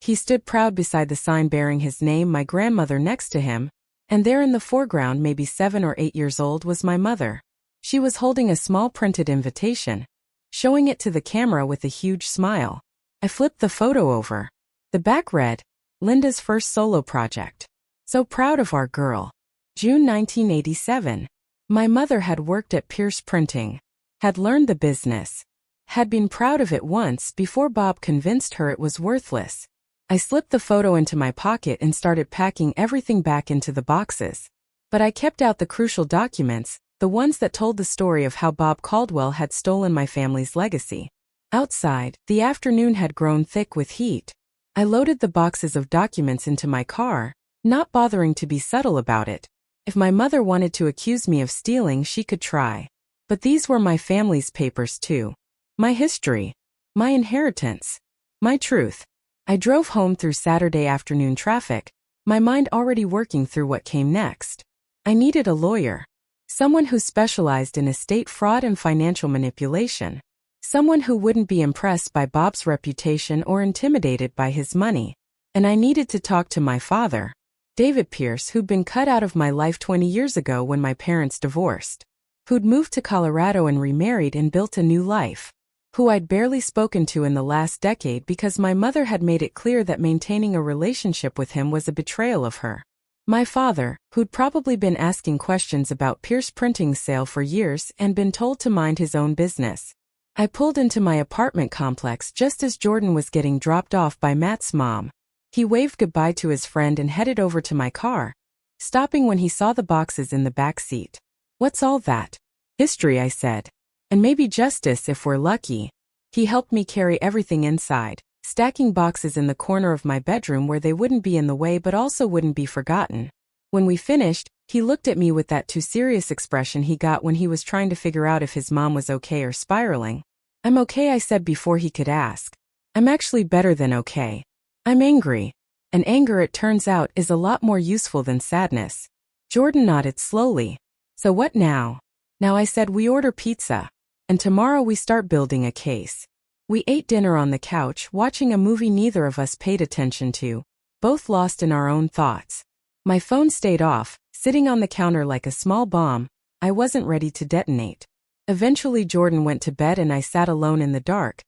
He stood proud beside the sign bearing his name, my grandmother next to him, and there in the foreground, maybe 7 or 8 years old, was my mother. She was holding a small printed invitation, showing it to the camera with a huge smile. I flipped the photo over. The back read, Linda's first solo project. So proud of our girl. June 1987. My mother had worked at Pierce Printing, had learned the business, had been proud of it once before Bob convinced her it was worthless. I slipped the photo into my pocket and started packing everything back into the boxes. But I kept out the crucial documents, the ones that told the story of how Bob Caldwell had stolen my family's legacy. Outside, the afternoon had grown thick with heat. I loaded the boxes of documents into my car, not bothering to be subtle about it. If my mother wanted to accuse me of stealing, she could try. But these were my family's papers too. My history. My inheritance. My truth. I drove home through Saturday afternoon traffic, my mind already working through what came next. I needed a lawyer. Someone who specialized in estate fraud and financial manipulation. Someone who wouldn't be impressed by Bob's reputation or intimidated by his money. And I needed to talk to my father, David Pierce, who'd been cut out of my life 20 years ago when my parents divorced. Who'd moved to Colorado and remarried and built a new life. Who I'd barely spoken to in the last decade because my mother had made it clear that maintaining a relationship with him was a betrayal of her. My father, who'd probably been asking questions about Pierce Printing's sale for years and been told to mind his own business. I pulled into my apartment complex just as Jordan was getting dropped off by Matt's mom. He waved goodbye to his friend and headed over to my car, stopping when he saw the boxes in the back seat. What's all that? History, I said. And maybe justice if we're lucky. He helped me carry everything inside, stacking boxes in the corner of my bedroom where they wouldn't be in the way but also wouldn't be forgotten. When we finished, he looked at me with that too serious expression he got when he was trying to figure out if his mom was okay or spiraling. I'm okay, I said before he could ask. I'm actually better than okay. I'm angry. And anger, it turns out, is a lot more useful than sadness. Jordan nodded slowly. So what now? Now, I said, we order pizza. And tomorrow we start building a case. We ate dinner on the couch, watching a movie neither of us paid attention to, both lost in our own thoughts. My phone stayed off, sitting on the counter like a small bomb I wasn't ready to detonate. Eventually Jordan went to bed and I sat alone in the dark,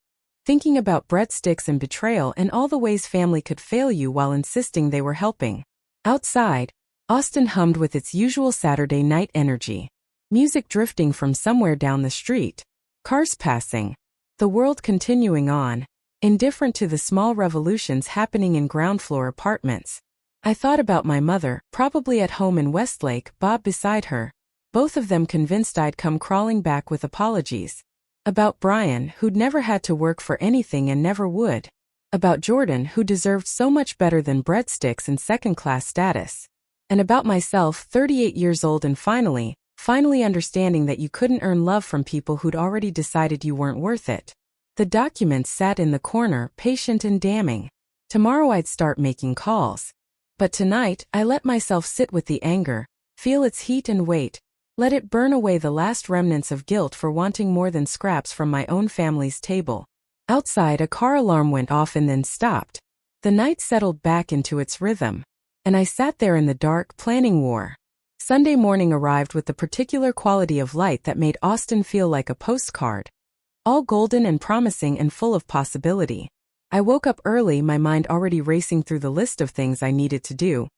thinking about breadsticks and betrayal and all the ways family could fail you while insisting they were helping. Outside, Austin hummed with its usual Saturday night energy. Music drifting from somewhere down the street. Cars passing. The world continuing on, indifferent to the small revolutions happening in ground floor apartments. I thought about my mother, probably at home in Westlake, Bob beside her, both of them convinced I'd come crawling back with apologies. About Brian, who'd never had to work for anything and never would. About Jordan, who deserved so much better than breadsticks and second-class status. And about myself, 38 years old and finally understanding that you couldn't earn love from people who'd already decided you weren't worth it. The documents sat in the corner, patient and damning. Tomorrow I'd start making calls. But tonight, I let myself sit with the anger, feel its heat and weight, let it burn away the last remnants of guilt for wanting more than scraps from my own family's table. Outside, a car alarm went off and then stopped. The night settled back into its rhythm. And I sat there in the dark, planning war. Sunday morning arrived with the particular quality of light that made Austin feel like a postcard. All golden and promising and full of possibility. I woke up early, my mind already racing through the list of things I needed to do.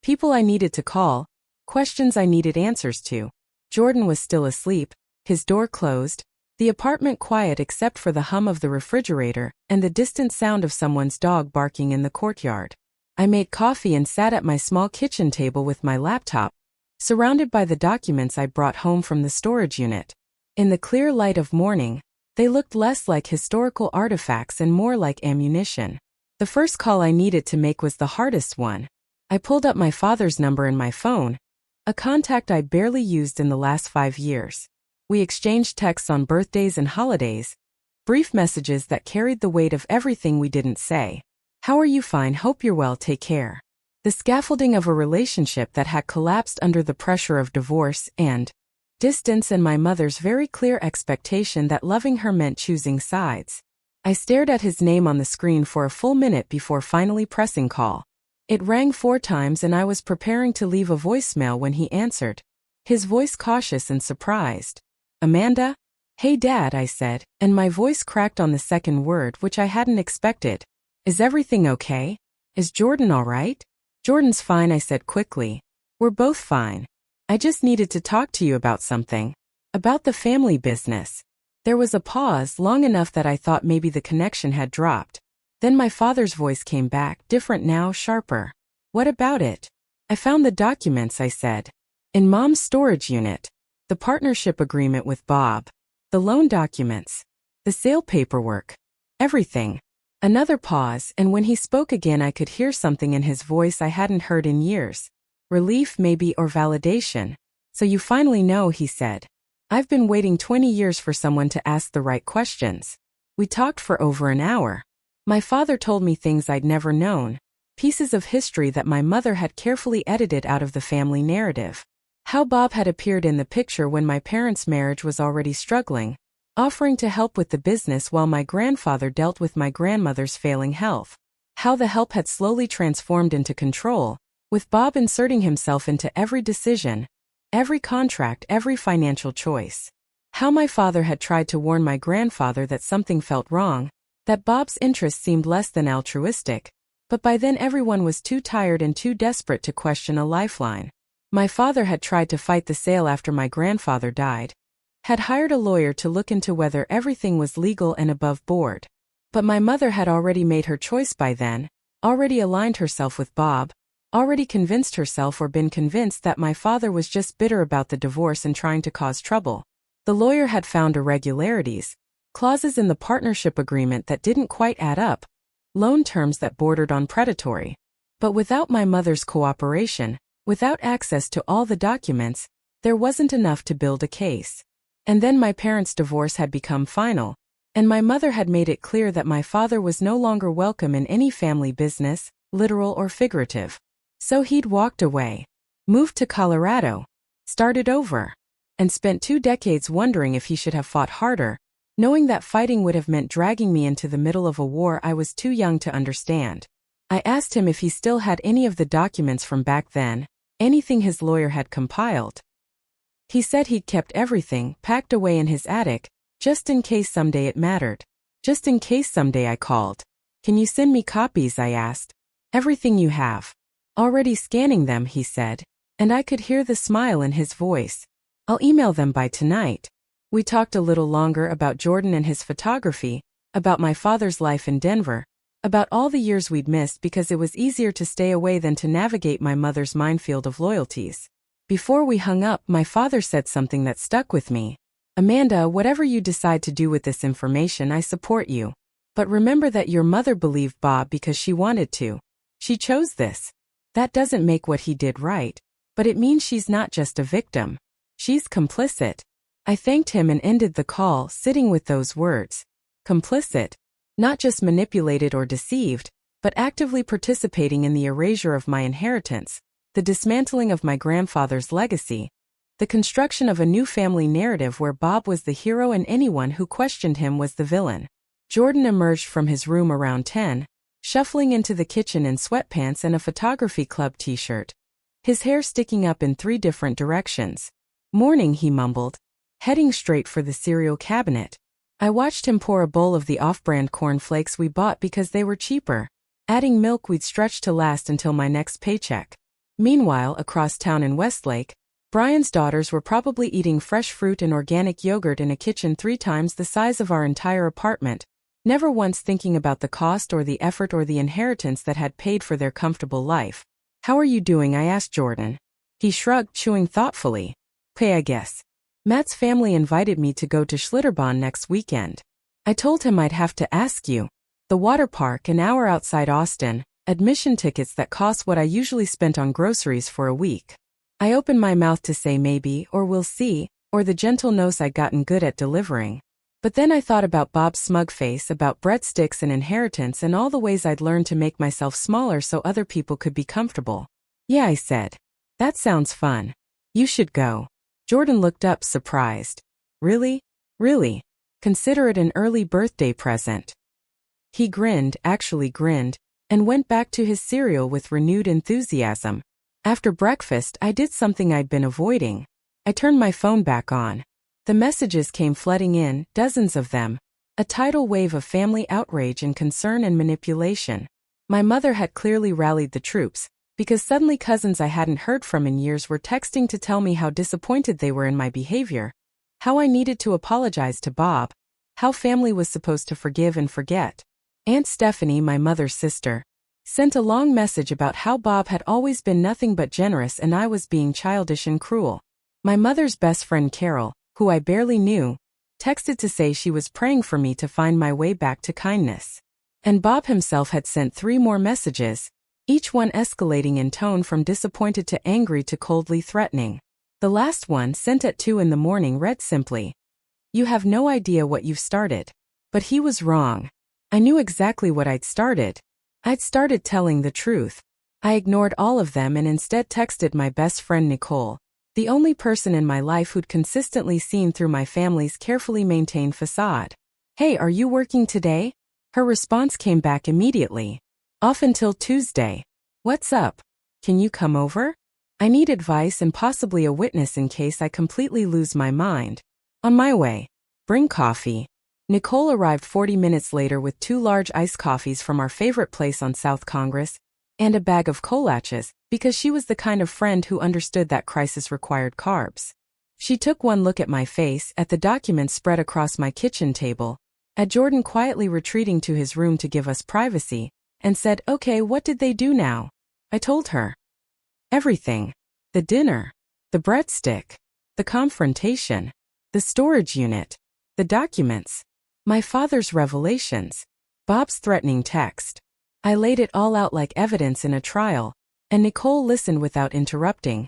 People I needed to call. Questions I needed answers to. Jordan was still asleep, his door closed, the apartment quiet except for the hum of the refrigerator and the distant sound of someone's dog barking in the courtyard. I made coffee and sat at my small kitchen table with my laptop, surrounded by the documents I brought home from the storage unit. In the clear light of morning, they looked less like historical artifacts and more like ammunition. The first call I needed to make was the hardest one. I pulled up my father's number in my phone, a contact I barely used in the last 5 years. We exchanged texts on birthdays and holidays, brief messages that carried the weight of everything we didn't say. How are you? Fine, hope you're well, take care. The scaffolding of a relationship that had collapsed under the pressure of divorce and distance and my mother's very clear expectation that loving her meant choosing sides. I stared at his name on the screen for a full minute before finally pressing call. It rang 4 times and I was preparing to leave a voicemail when he answered, his voice cautious and surprised. Amanda? Hey Dad, I said, and my voice cracked on the second word, which I hadn't expected. Is everything okay? Is Jordan all right? Jordan's fine, I said quickly. We're both fine. I just needed to talk to you about something. About the family business. There was a pause, long enough that I thought maybe the connection had dropped. Then my father's voice came back, different now, sharper. What about it? I found the documents, I said. In Mom's storage unit. The partnership agreement with Bob. The loan documents. The sale paperwork. Everything. Another pause, and when he spoke again I could hear something in his voice I hadn't heard in years. Relief maybe, or validation. So you finally know, he said. I've been waiting 20 years for someone to ask the right questions. We talked for over an hour. My father told me things I'd never known, pieces of history that my mother had carefully edited out of the family narrative. How Bob had appeared in the picture when my parents' marriage was already struggling, offering to help with the business while my grandfather dealt with my grandmother's failing health. How the help had slowly transformed into control, with Bob inserting himself into every decision, every contract, every financial choice. How my father had tried to warn my grandfather that something felt wrong, that Bob's interest seemed less than altruistic, but by then everyone was too tired and too desperate to question a lifeline. My father had tried to fight the sale after my grandfather died, had hired a lawyer to look into whether everything was legal and above board. But my mother had already made her choice by then, already aligned herself with Bob, already convinced herself or been convinced that my father was just bitter about the divorce and trying to cause trouble. The lawyer had found irregularities, clauses in the partnership agreement that didn't quite add up, loan terms that bordered on predatory. But without my mother's cooperation, without access to all the documents, there wasn't enough to build a case. And then my parents' divorce had become final, and my mother had made it clear that my father was no longer welcome in any family business, literal or figurative. So he'd walked away, moved to Colorado, started over, and spent 2 decades wondering if he should have fought harder, Knowing that fighting would have meant dragging me into the middle of a war I was too young to understand. I asked him if he still had any of the documents from back then, anything his lawyer had compiled. He said he'd kept everything packed away in his attic, just in case someday it mattered. Just in case someday I called. Can you send me copies, I asked. Everything you have. Already scanning them, he said, and I could hear the smile in his voice. I'll email them by tonight. We talked a little longer about Jordan and his photography, about my father's life in Denver, about all the years we'd missed because it was easier to stay away than to navigate my mother's minefield of loyalties. Before we hung up, my father said something that stuck with me. Amanda, whatever you decide to do with this information, I support you. But remember that your mother believed Bob because she wanted to. She chose this. That doesn't make what he did right, but it means she's not just a victim. She's complicit. I thanked him and ended the call, sitting with those words. Complicit. Not just manipulated or deceived, but actively participating in the erasure of my inheritance, the dismantling of my grandfather's legacy, the construction of a new family narrative where Bob was the hero and anyone who questioned him was the villain. Jordan emerged from his room around 10, shuffling into the kitchen in sweatpants and a photography club t-shirt, his hair sticking up in 3 different directions. Morning, he mumbled, heading straight for the cereal cabinet. I watched him pour a bowl of the off-brand cornflakes we bought because they were cheaper, adding milk we'd stretch to last until my next paycheck. Meanwhile, across town in Westlake, Brian's daughters were probably eating fresh fruit and organic yogurt in a kitchen 3 times the size of our entire apartment, never once thinking about the cost or the effort or the inheritance that had paid for their comfortable life. How are you doing? I asked Jordan. He shrugged, chewing thoughtfully. Okay, I guess. Matt's family invited me to go to Schlitterbahn next weekend. I told him I'd have to ask you. The water park, an hour outside Austin, admission tickets that cost what I usually spent on groceries for a week. I opened my mouth to say maybe, or we'll see, or the gentle no's I'd gotten good at delivering. But then I thought about Bob's smug face, about breadsticks and inheritance and all the ways I'd learned to make myself smaller so other people could be comfortable. Yeah, I said. That sounds fun. You should go. Jordan looked up, surprised. Really? Really? Consider it an early birthday present. He grinned, actually grinned, and went back to his cereal with renewed enthusiasm. After breakfast, I did something I'd been avoiding. I turned my phone back on. The messages came flooding in, dozens of them. A tidal wave of family outrage and concern and manipulation. My mother had clearly rallied the troops, because suddenly cousins I hadn't heard from in years were texting to tell me how disappointed they were in my behavior, how I needed to apologize to Bob, how family was supposed to forgive and forget. Aunt Stephanie, my mother's sister, sent a long message about how Bob had always been nothing but generous and I was being childish and cruel. My mother's best friend Carol, who I barely knew, texted to say she was praying for me to find my way back to kindness. And Bob himself had sent 3 more messages, each one escalating in tone from disappointed to angry to coldly threatening. The last one, sent at 2 in the morning, read simply, "You have no idea what you've started." But he was wrong. I knew exactly what I'd started. I'd started telling the truth. I ignored all of them and instead texted my best friend Nicole, the only person in my life who'd consistently seen through my family's carefully maintained facade. "Hey, are you working today?" Her response came back immediately. "Off until Tuesday." "What's up? Can you come over? I need advice and possibly a witness in case I completely lose my mind." "On my way. Bring coffee." Nicole arrived 40 minutes later with 2 large iced coffees from our favorite place on South Congress, and a bag of collages, because she was the kind of friend who understood that crisis required carbs. She took one look at my face, at the documents spread across my kitchen table, at Jordan quietly retreating to his room to give us privacy, and said, "Okay, what did they do now?" I told her. Everything. The dinner. The breadstick. The confrontation. The storage unit. The documents. My father's revelations. Bob's threatening text. I laid it all out like evidence in a trial, and Nicole listened without interrupting,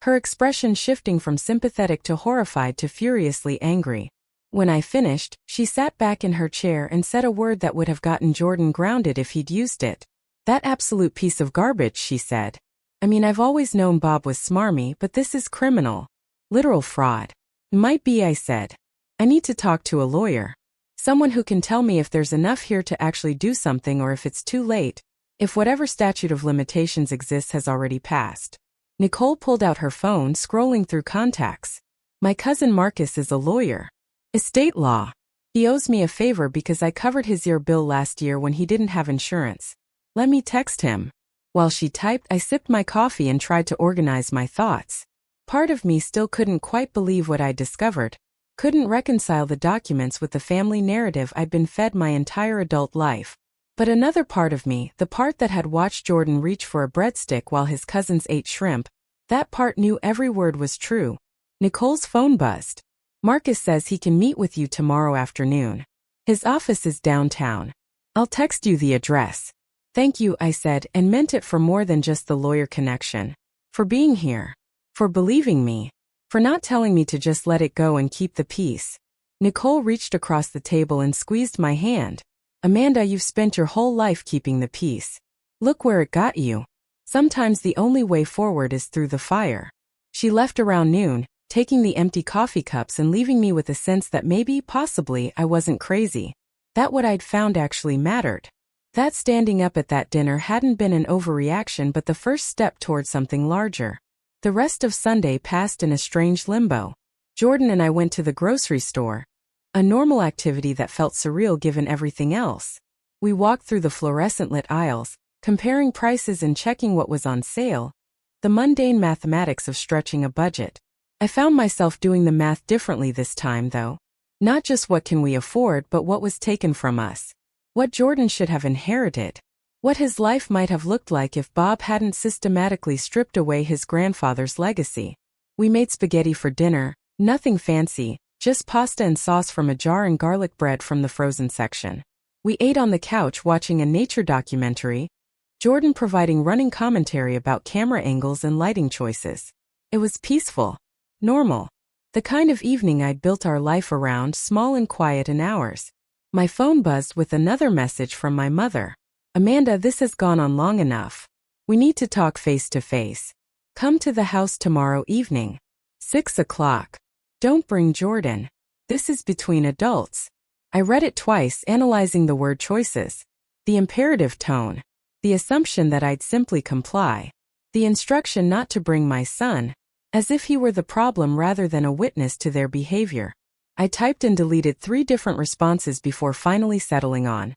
her expression shifting from sympathetic to horrified to furiously angry. When I finished, she sat back in her chair and said a word that would have gotten Jordan grounded if he'd used it. "That absolute piece of garbage," she said. "I mean, I've always known Bob was smarmy, but this is criminal. Literal fraud." "Might be," I said. "I need to talk to a lawyer." Someone who can tell me if there's enough here to actually do something or if it's too late, if whatever statute of limitations exists has already passed. Nicole pulled out her phone, scrolling through contacts. My cousin Marcus is a lawyer. Estate law. He owes me a favor because I covered his ear bill last year when he didn't have insurance. Let me text him. While she typed, I sipped my coffee and tried to organize my thoughts. Part of me still couldn't quite believe what I'd discovered. Couldn't reconcile the documents with the family narrative I'd been fed my entire adult life. But another part of me, the part that had watched Jordan reach for a breadstick while his cousins ate shrimp, that part knew every word was true. Nicole's phone buzzed. Marcus says he can meet with you tomorrow afternoon. His office is downtown. I'll text you the address. Thank you, I said, and meant it for more than just the lawyer connection. For being here. For believing me. For not telling me to just let it go and keep the peace. Nicole reached across the table and squeezed my hand. Amanda, you've spent your whole life keeping the peace. Look where it got you. Sometimes the only way forward is through the fire. She left around noon, taking the empty coffee cups and leaving me with a sense that maybe, possibly, I wasn't crazy. That what I'd found actually mattered. That standing up at that dinner hadn't been an overreaction but the first step toward something larger. The rest of Sunday passed in a strange limbo. Jordan and I went to the grocery store. A normal activity that felt surreal given everything else. We walked through the fluorescent-lit aisles, comparing prices and checking what was on sale. The mundane mathematics of stretching a budget. I found myself doing the math differently this time, though. Not just what can we afford, but what was taken from us. What Jordan should have inherited. What his life might have looked like if Bob hadn't systematically stripped away his grandfather's legacy. We made spaghetti for dinner, nothing fancy, just pasta and sauce from a jar and garlic bread from the frozen section. We ate on the couch watching a nature documentary, Jordan providing running commentary about camera angles and lighting choices. It was peaceful. Normal. The kind of evening I'd built our life around, small and quiet in hours. My phone buzzed with another message from my mother. Amanda, this has gone on long enough. We need to talk face to face. Come to the house tomorrow evening. 6 o'clock. Don't bring Jordan. This is between adults. I read it twice, analyzing the word choices. The imperative tone. The assumption that I'd simply comply. The instruction not to bring my son. As if he were the problem rather than a witness to their behavior. I typed and deleted 3 different responses before finally settling on.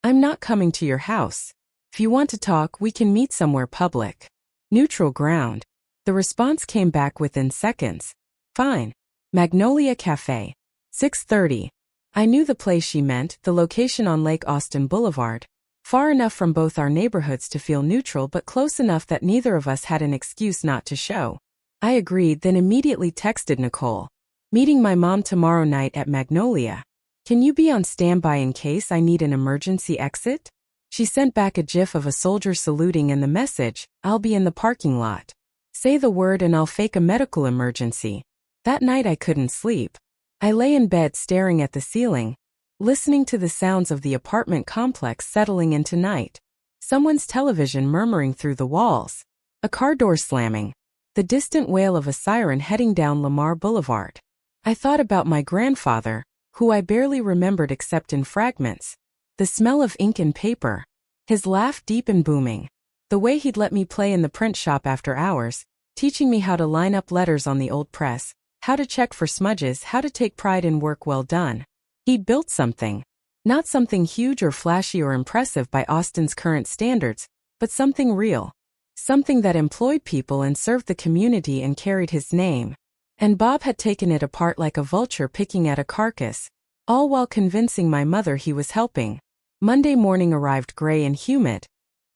I'm not coming to your house. If you want to talk, we can meet somewhere public. Neutral ground. The response came back within seconds. Fine. Magnolia Cafe. 6:30. I knew the place she meant, the location on Lake Austin Boulevard. Far enough from both our neighborhoods to feel neutral but close enough that neither of us had an excuse not to show. I agreed, then immediately texted Nicole. Meeting my mom tomorrow night at Magnolia. Can you be on standby in case I need an emergency exit? She sent back a gif of a soldier saluting and the message, I'll be in the parking lot. Say the word and I'll fake a medical emergency. That night I couldn't sleep. I lay in bed staring at the ceiling, listening to the sounds of the apartment complex settling into night. Someone's television murmuring through the walls. A car door slamming. The distant wail of a siren heading down Lamar Boulevard. I thought about my grandfather, who I barely remembered except in fragments. The smell of ink and paper. His laugh deep and booming. The way he'd let me play in the print shop after hours, teaching me how to line up letters on the old press, how to check for smudges, how to take pride in work well done. He'd built something. Not something huge or flashy or impressive by Austin's current standards, but something real. Something that employed people and served the community and carried his name. And Bob had taken it apart like a vulture picking at a carcass, all while convincing my mother he was helping. Monday morning arrived gray and humid,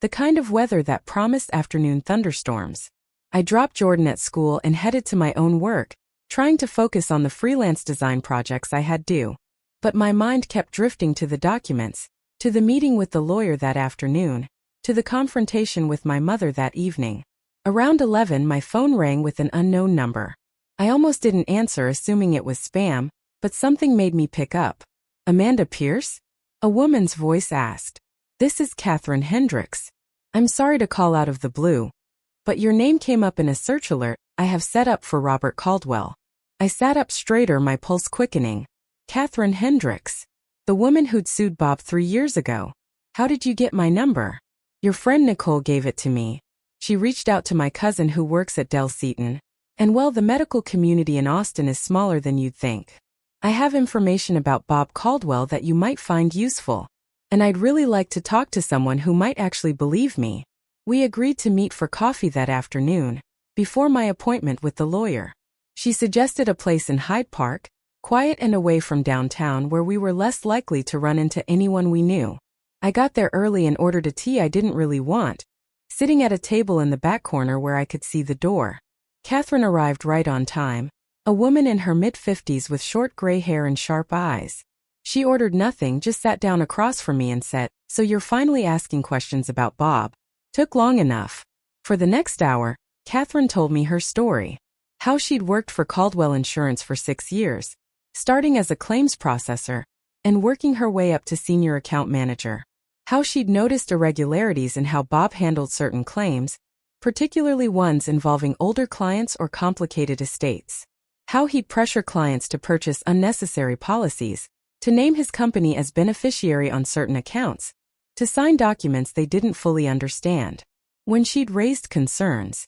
the kind of weather that promised afternoon thunderstorms. I dropped Jordan at school and headed to my own work, trying to focus on the freelance design projects I had due. But my mind kept drifting to the documents, to the meeting with the lawyer that afternoon, to the confrontation with my mother that evening. Around 11, my phone rang with an unknown number. I almost didn't answer, assuming it was spam, but something made me pick up. Amanda Pierce? A woman's voice asked. This is Catherine Hendricks. I'm sorry to call out of the blue, but your name came up in a search alert I have set up for Robert Caldwell. I sat up straighter, my pulse quickening. Catherine Hendricks. The woman who'd sued Bob 3 years ago. How did you get my number? Your friend Nicole gave it to me. She reached out to my cousin who works at Del Seaton. And well, the medical community in Austin is smaller than you'd think. I have information about Bob Caldwell that you might find useful. And I'd really like to talk to someone who might actually believe me. We agreed to meet for coffee that afternoon, before my appointment with the lawyer. She suggested a place in Hyde Park, quiet and away from downtown where we were less likely to run into anyone we knew. I got there early and ordered a tea I didn't really want, sitting at a table in the back corner where I could see the door. Catherine arrived right on time, a woman in her mid-50s with short gray hair and sharp eyes. She ordered nothing, just sat down across from me and said, "So you're finally asking questions about Bob? Took long enough." For the next hour, Catherine told me her story. How she'd worked for Caldwell Insurance for 6 years, starting as a claims processor, and working her way up to senior account manager. How she'd noticed irregularities in how Bob handled certain claims, particularly ones involving older clients or complicated estates. How he'd pressure clients to purchase unnecessary policies, to name his company as beneficiary on certain accounts, to sign documents they didn't fully understand. When she'd raised concerns,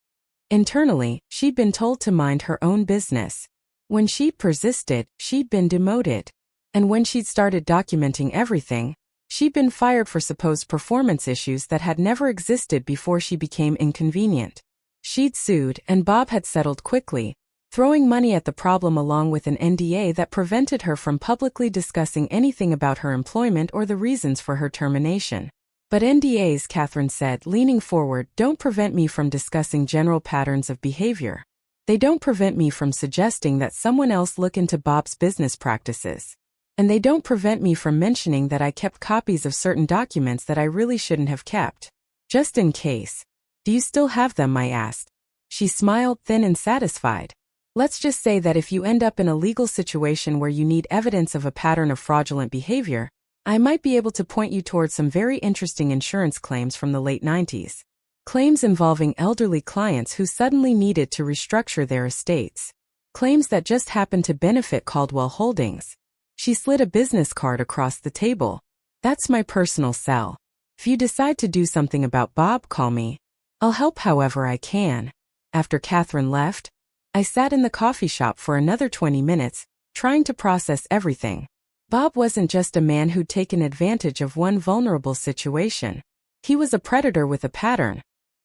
internally, she'd been told to mind her own business. When she'd persisted, she'd been demoted. And when she'd started documenting everything, she'd been fired for supposed performance issues that had never existed before she became inconvenient. She'd sued, and Bob had settled quickly, throwing money at the problem along with an NDA that prevented her from publicly discussing anything about her employment or the reasons for her termination. But NDAs, Catherine said, leaning forward, don't prevent me from discussing general patterns of behavior. They don't prevent me from suggesting that someone else look into Bob's business practices. And they don't prevent me from mentioning that I kept copies of certain documents that I really shouldn't have kept. Just in case. Do you still have them? I asked. She smiled, thin and satisfied. Let's just say that if you end up in a legal situation where you need evidence of a pattern of fraudulent behavior, I might be able to point you towards some very interesting insurance claims from the late 90s. Claims involving elderly clients who suddenly needed to restructure their estates. Claims that just happened to benefit Caldwell Holdings. She slid a business card across the table. That's my personal cell. If you decide to do something about Bob, call me. I'll help however I can. After Catherine left, I sat in the coffee shop for another 20 minutes, trying to process everything. Bob wasn't just a man who'd taken advantage of one vulnerable situation. He was a predator with a pattern.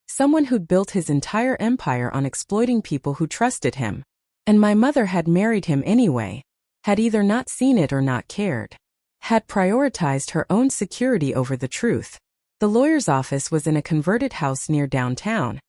Someone who'd built his entire empire on exploiting people who trusted him. And my mother had married him anyway. Had either not seen it or not cared. Had prioritized her own security over the truth. The lawyer's office was in a converted house near downtown.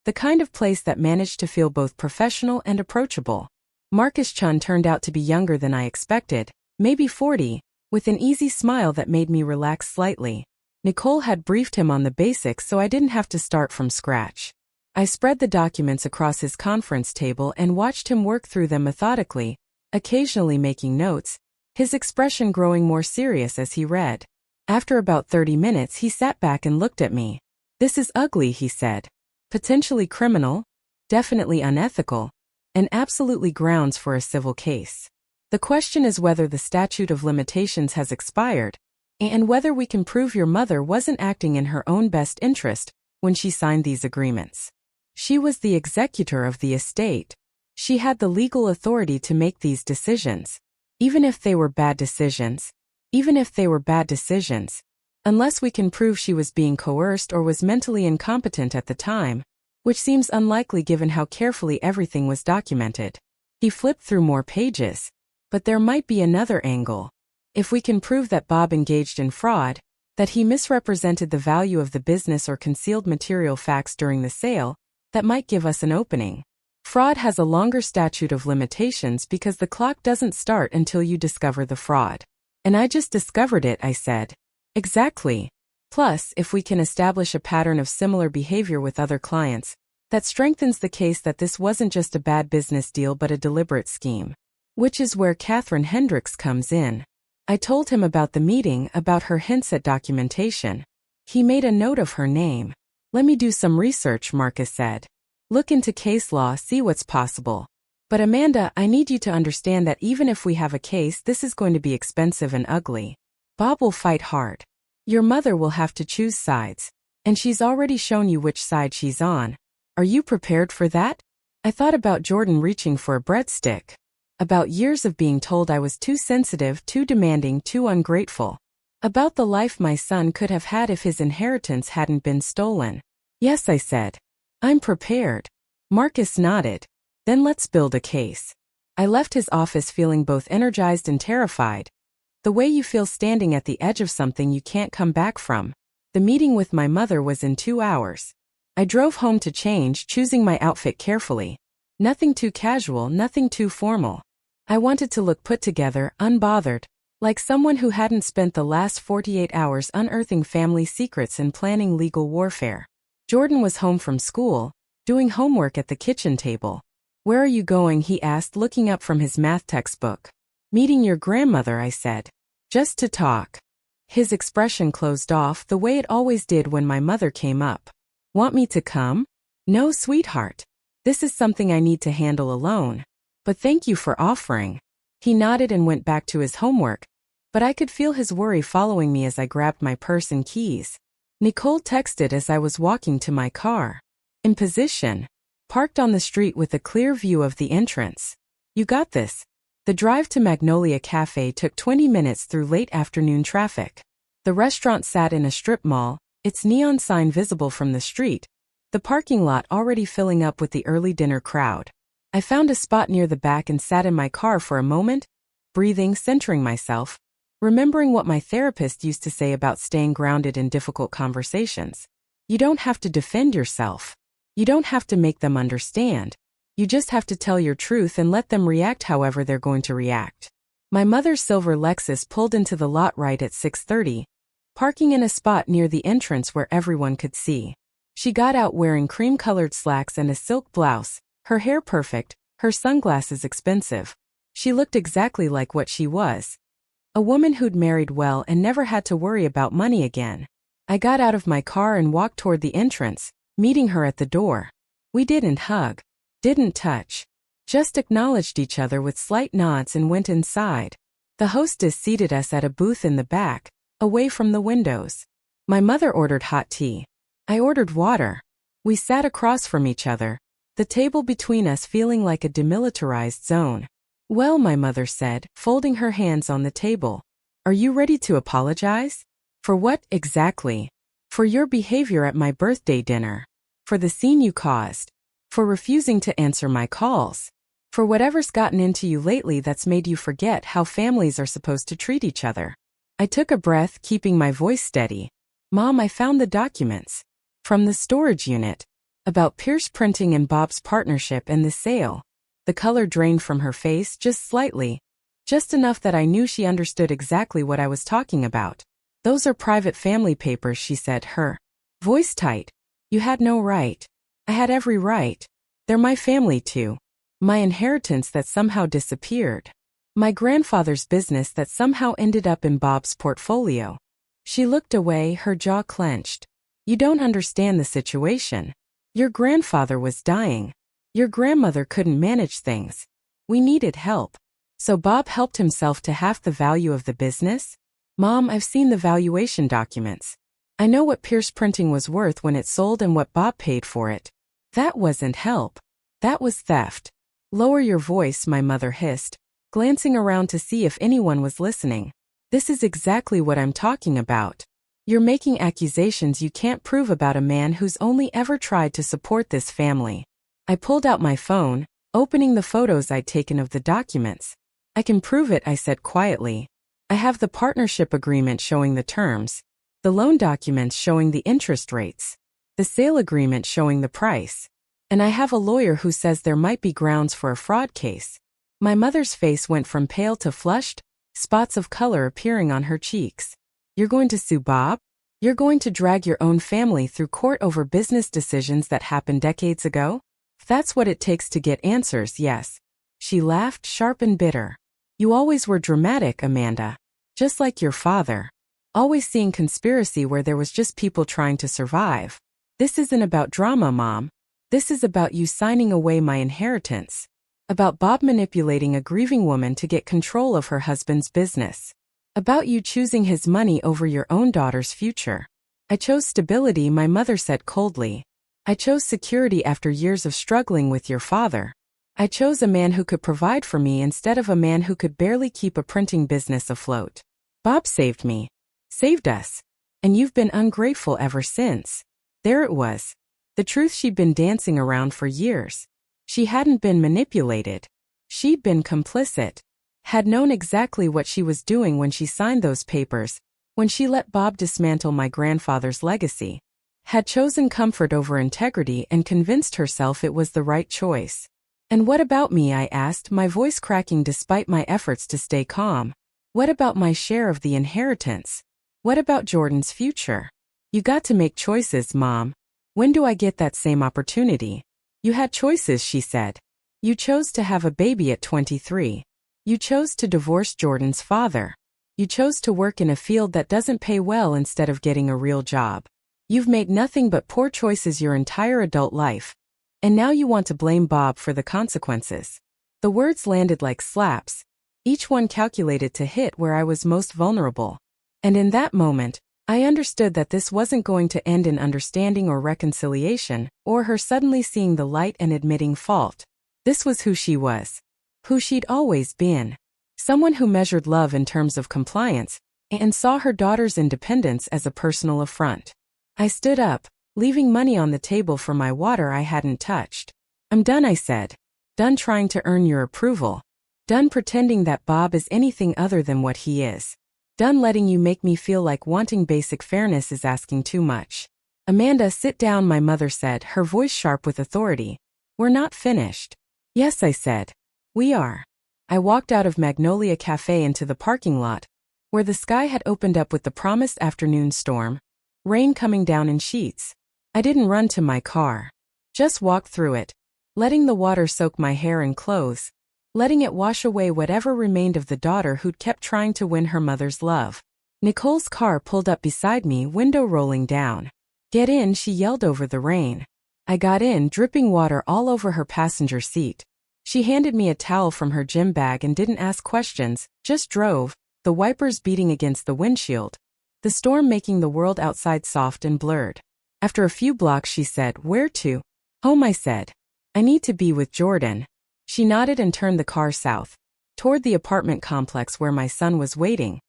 The kind of place that managed to feel both professional and approachable. Marcus Chun turned out to be younger than I expected, maybe 40, with an easy smile that made me relax slightly. Nicole had briefed him on the basics so I didn't have to start from scratch. I spread the documents across his conference table and watched him work through them methodically, occasionally making notes, his expression growing more serious as he read. After about 30 minutes he sat back and looked at me. "This is ugly," he said. "Potentially criminal, definitely unethical, and absolutely grounds for a civil case. The question is whether the statute of limitations has expired, and whether we can prove your mother wasn't acting in her own best interest when she signed these agreements. She was the executor of the estate. She had the legal authority to make these decisions. Even if they were bad decisions, unless we can prove she was being coerced or was mentally incompetent at the time, which seems unlikely given how carefully everything was documented." He flipped through more pages. "But there might be another angle. If we can prove that Bob engaged in fraud, that he misrepresented the value of the business or concealed material facts during the sale, that might give us an opening. Fraud has a longer statute of limitations because the clock doesn't start until you discover the fraud." "And I just discovered it," I said. "Exactly. Plus, if we can establish a pattern of similar behavior with other clients, that strengthens the case that this wasn't just a bad business deal but a deliberate scheme." Which is where Catherine Hendricks comes in. I told him about the meeting, about her hints at documentation. He made a note of her name. "Let me do some research," Marcus said. "Look into case law, see what's possible. But Amanda, I need you to understand that even if we have a case, this is going to be expensive and ugly. Bob will fight hard. Your mother will have to choose sides. And she's already shown you which side she's on. Are you prepared for that? I thought about Jordan reaching for a breadstick. About years of being told I was too sensitive, too demanding, too ungrateful. About the life my son could have had if his inheritance hadn't been stolen. Yes, I said. I'm prepared. Marcus nodded. Then let's build a case. I left his office feeling both energized and terrified. The way you feel standing at the edge of something you can't come back from. The meeting with my mother was in 2 hours. I drove home to change, choosing my outfit carefully. Nothing too casual, nothing too formal. I wanted to look put together, unbothered, like someone who hadn't spent the last 48 hours unearthing family secrets and planning legal warfare. Jordan was home from school, doing homework at the kitchen table. Where are you going? He asked, looking up from his math textbook. Meeting your grandmother, I said. Just to talk. His expression closed off the way it always did when my mother came up. Want me to come? No, sweetheart. This is something I need to handle alone. But thank you for offering. He nodded and went back to his homework, but I could feel his worry following me as I grabbed my purse and keys. Nicole texted as I was walking to my car. In position. Parked on the street with a clear view of the entrance. You got this. The drive to Magnolia Cafe took 20 minutes through late afternoon traffic. The restaurant sat in a strip mall, its neon sign visible from the street, the parking lot already filling up with the early dinner crowd. I found a spot near the back and sat in my car for a moment, breathing, centering myself, remembering what my therapist used to say about staying grounded in difficult conversations. You don't have to defend yourself. You don't have to make them understand. You just have to tell your truth and let them react however they're going to react. My mother's silver Lexus pulled into the lot right at 6:30, parking in a spot near the entrance where everyone could see. She got out wearing cream-colored slacks and a silk blouse, her hair perfect, her sunglasses expensive. She looked exactly like what she was. A woman who'd married well and never had to worry about money again. I got out of my car and walked toward the entrance, meeting her at the door. We didn't hug, didn't touch, just acknowledged each other with slight nods and went inside. The hostess seated us at a booth in the back, away from the windows. My mother ordered hot tea. I ordered water. We sat across from each other, the table between us feeling like a demilitarized zone. Well, my mother said, folding her hands on the table. Are you ready to apologize? For what, exactly? For your behavior at my birthday dinner. For the scene you caused. For refusing to answer my calls. For whatever's gotten into you lately that's made you forget how families are supposed to treat each other. I took a breath, keeping my voice steady. Mom, I found the documents. From the storage unit. About Pierce Printing and Bob's partnership and the sale. The color drained from her face just slightly. Just enough that I knew she understood exactly what I was talking about. Those are private family papers, she said, her voice tight. You had no right. I had every right. They're my family too. My inheritance that somehow disappeared. My grandfather's business that somehow ended up in Bob's portfolio. She looked away, her jaw clenched. You don't understand the situation. Your grandfather was dying. Your grandmother couldn't manage things. We needed help. So Bob helped himself to half the value of the business? Mom, I've seen the valuation documents. I know what Pierce Printing was worth when it sold and what Bob paid for it. That wasn't help. That was theft. Lower your voice, my mother hissed, glancing around to see if anyone was listening. This is exactly what I'm talking about. You're making accusations you can't prove about a man who's only ever tried to support this family. I pulled out my phone, opening the photos I'd taken of the documents. I can prove it, I said quietly. I have the partnership agreement showing the terms, the loan documents showing the interest rates, the sale agreement showing the price. And I have a lawyer who says there might be grounds for a fraud case. My mother's face went from pale to flushed, spots of color appearing on her cheeks. You're going to sue Bob? You're going to drag your own family through court over business decisions that happened decades ago? That's what it takes to get answers, yes. She laughed, sharp and bitter. You always were dramatic, Amanda. Just like your father. Always seeing conspiracy where there was just people trying to survive. This isn't about drama, Mom. This is about you signing away my inheritance. About Bob manipulating a grieving woman to get control of her husband's business. About you choosing his money over your own daughter's future. I chose stability, my mother said coldly. I chose security after years of struggling with your father. I chose a man who could provide for me instead of a man who could barely keep a printing business afloat. Bob saved me. Saved us. And you've been ungrateful ever since. There it was. The truth she'd been dancing around for years. She hadn't been manipulated. She'd been complicit. Had known exactly what she was doing when she signed those papers, when she let Bob dismantle my grandfather's legacy. Had chosen comfort over integrity and convinced herself it was the right choice. And what about me, I asked, my voice cracking despite my efforts to stay calm. What about my share of the inheritance? What about Jordan's future? You got to make choices, Mom. When do I get that same opportunity? You had choices, she said. You chose to have a baby at 23. You chose to divorce Jordan's father. You chose to work in a field that doesn't pay well instead of getting a real job. You've made nothing but poor choices your entire adult life. And now you want to blame Bob for the consequences. The words landed like slaps, each one calculated to hit where I was most vulnerable. And in that moment, I understood that this wasn't going to end in understanding or reconciliation, or her suddenly seeing the light and admitting fault. This was who she was. Who she'd always been. Someone who measured love in terms of compliance, and saw her daughter's independence as a personal affront. I stood up, leaving money on the table for my water I hadn't touched. I'm done, I said. Done trying to earn your approval. Done pretending that Bob is anything other than what he is. Done letting you make me feel like wanting basic fairness is asking too much. Amanda, sit down, my mother said, her voice sharp with authority. We're not finished. Yes, I said. We are. I walked out of Magnolia Cafe into the parking lot, where the sky had opened up with the promised afternoon storm, rain coming down in sheets. I didn't run to my car. Just walked through it, letting the water soak my hair and clothes, letting it wash away whatever remained of the daughter who'd kept trying to win her mother's love. Nicole's car pulled up beside me, window rolling down. Get in, she yelled over the rain. I got in, dripping water all over her passenger seat. She handed me a towel from her gym bag and didn't ask questions, just drove, the wipers beating against the windshield, the storm making the world outside soft and blurred. After a few blocks, she said, "Where to?" "Home," I said. "I need to be with Jordan." She nodded and turned the car south, toward the apartment complex where my son was waiting,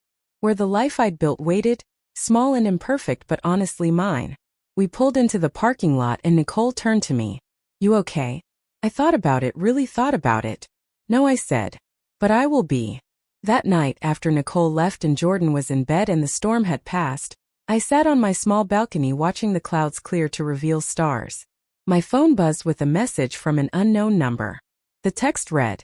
where the life I'd built waited, small and imperfect but honestly mine. We pulled into the parking lot and Nicole turned to me. "You okay?" I thought about it, really thought about it. "No," I said. "But I will be." That night, after Nicole left and Jordan was in bed and the storm had passed, I sat on my small balcony watching the clouds clear to reveal stars. My phone buzzed with a message from an unknown number. The text read,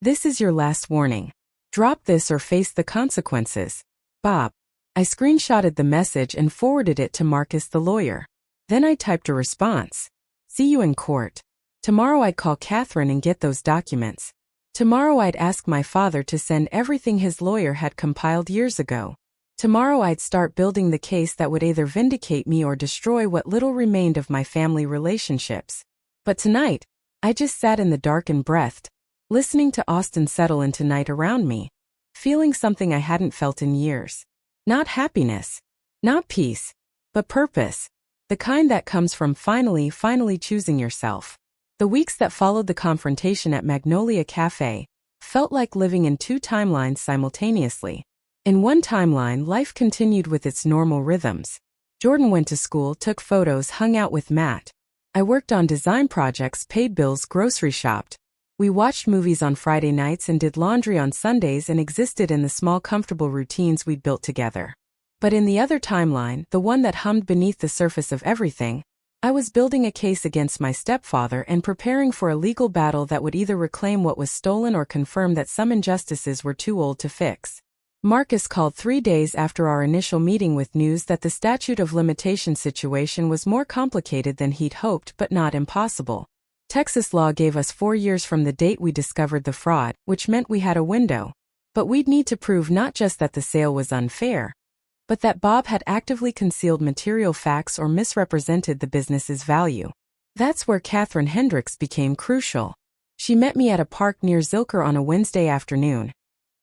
"This is your last warning. Drop this or face the consequences. Bob." I screenshotted the message and forwarded it to Marcus the lawyer. Then I typed a response. "See you in court." Tomorrow I'd call Catherine and get those documents. Tomorrow I'd ask my father to send everything his lawyer had compiled years ago. Tomorrow I'd start building the case that would either vindicate me or destroy what little remained of my family relationships. But tonight, I just sat in the dark and breathed, listening to Austin settle into night around me, feeling something I hadn't felt in years. Not happiness, not peace, but purpose. The kind that comes from finally choosing yourself. The weeks that followed the confrontation at Magnolia Cafe felt like living in two timelines simultaneously. In one timeline, life continued with its normal rhythms. Jordan went to school, took photos, hung out with Matt. I worked on design projects, paid bills, grocery shopped. We watched movies on Friday nights and did laundry on Sundays and existed in the small comfortable routines we'd built together. But in the other timeline, the one that hummed beneath the surface of everything, I was building a case against my stepfather and preparing for a legal battle that would either reclaim what was stolen or confirm that some injustices were too old to fix. Marcus called 3 days after our initial meeting with news that the statute of limitations situation was more complicated than he'd hoped but not impossible. Texas law gave us 4 years from the date we discovered the fraud, which meant we had a window. But we'd need to prove not just that the sale was unfair, but that Bob had actively concealed material facts or misrepresented the business's value. That's where Catherine Hendricks became crucial. She met me at a park near Zilker on a Wednesday afternoon.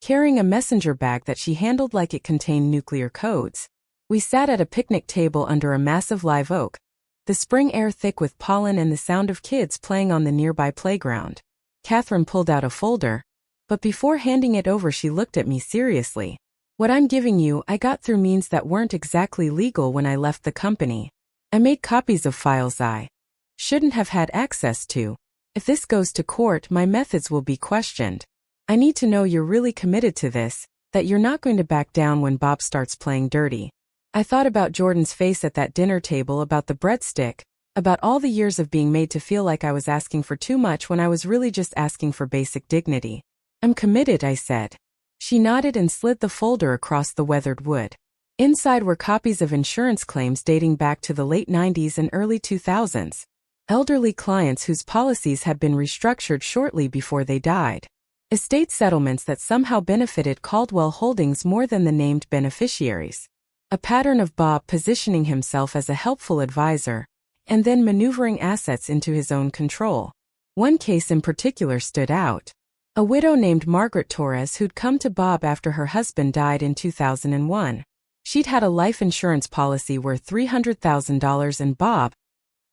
carrying a messenger bag that she handled like it contained nuclear codes. We sat at a picnic table under a massive live oak, the spring air thick with pollen and the sound of kids playing on the nearby playground. Catherine pulled out a folder, but before handing it over she looked at me seriously. What I'm giving you, I got through means that weren't exactly legal when I left the company. I made copies of files I shouldn't have had access to. If this goes to court, my methods will be questioned. I need to know you're really committed to this, that you're not going to back down when Bob starts playing dirty. I thought about Jordan's face at that dinner table, about the breadstick, about all the years of being made to feel like I was asking for too much when I was really just asking for basic dignity. I'm committed, I said. She nodded and slid the folder across the weathered wood. Inside were copies of insurance claims dating back to the late 90s and early 2000s. Elderly clients whose policies had been restructured shortly before they died. Estate settlements that somehow benefited Caldwell Holdings more than the named beneficiaries. A pattern of Bob positioning himself as a helpful advisor, and then maneuvering assets into his own control. One case in particular stood out. A widow named Margaret Torres who'd come to Bob after her husband died in 2001. She'd had a life insurance policy worth $300,000 and Bob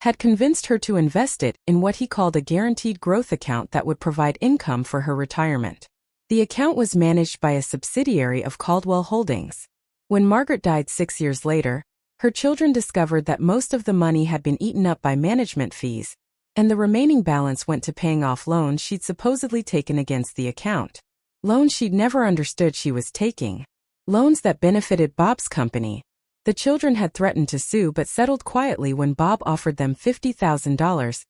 had convinced her to invest it in what he called a guaranteed growth account that would provide income for her retirement. The account was managed by a subsidiary of Caldwell Holdings. When Margaret died 6 years later, her children discovered that most of the money had been eaten up by management fees, and the remaining balance went to paying off loans she'd supposedly taken against the account. Loans she'd never understood she was taking. Loans that benefited Bob's company. The children had threatened to sue but settled quietly when Bob offered them $50,000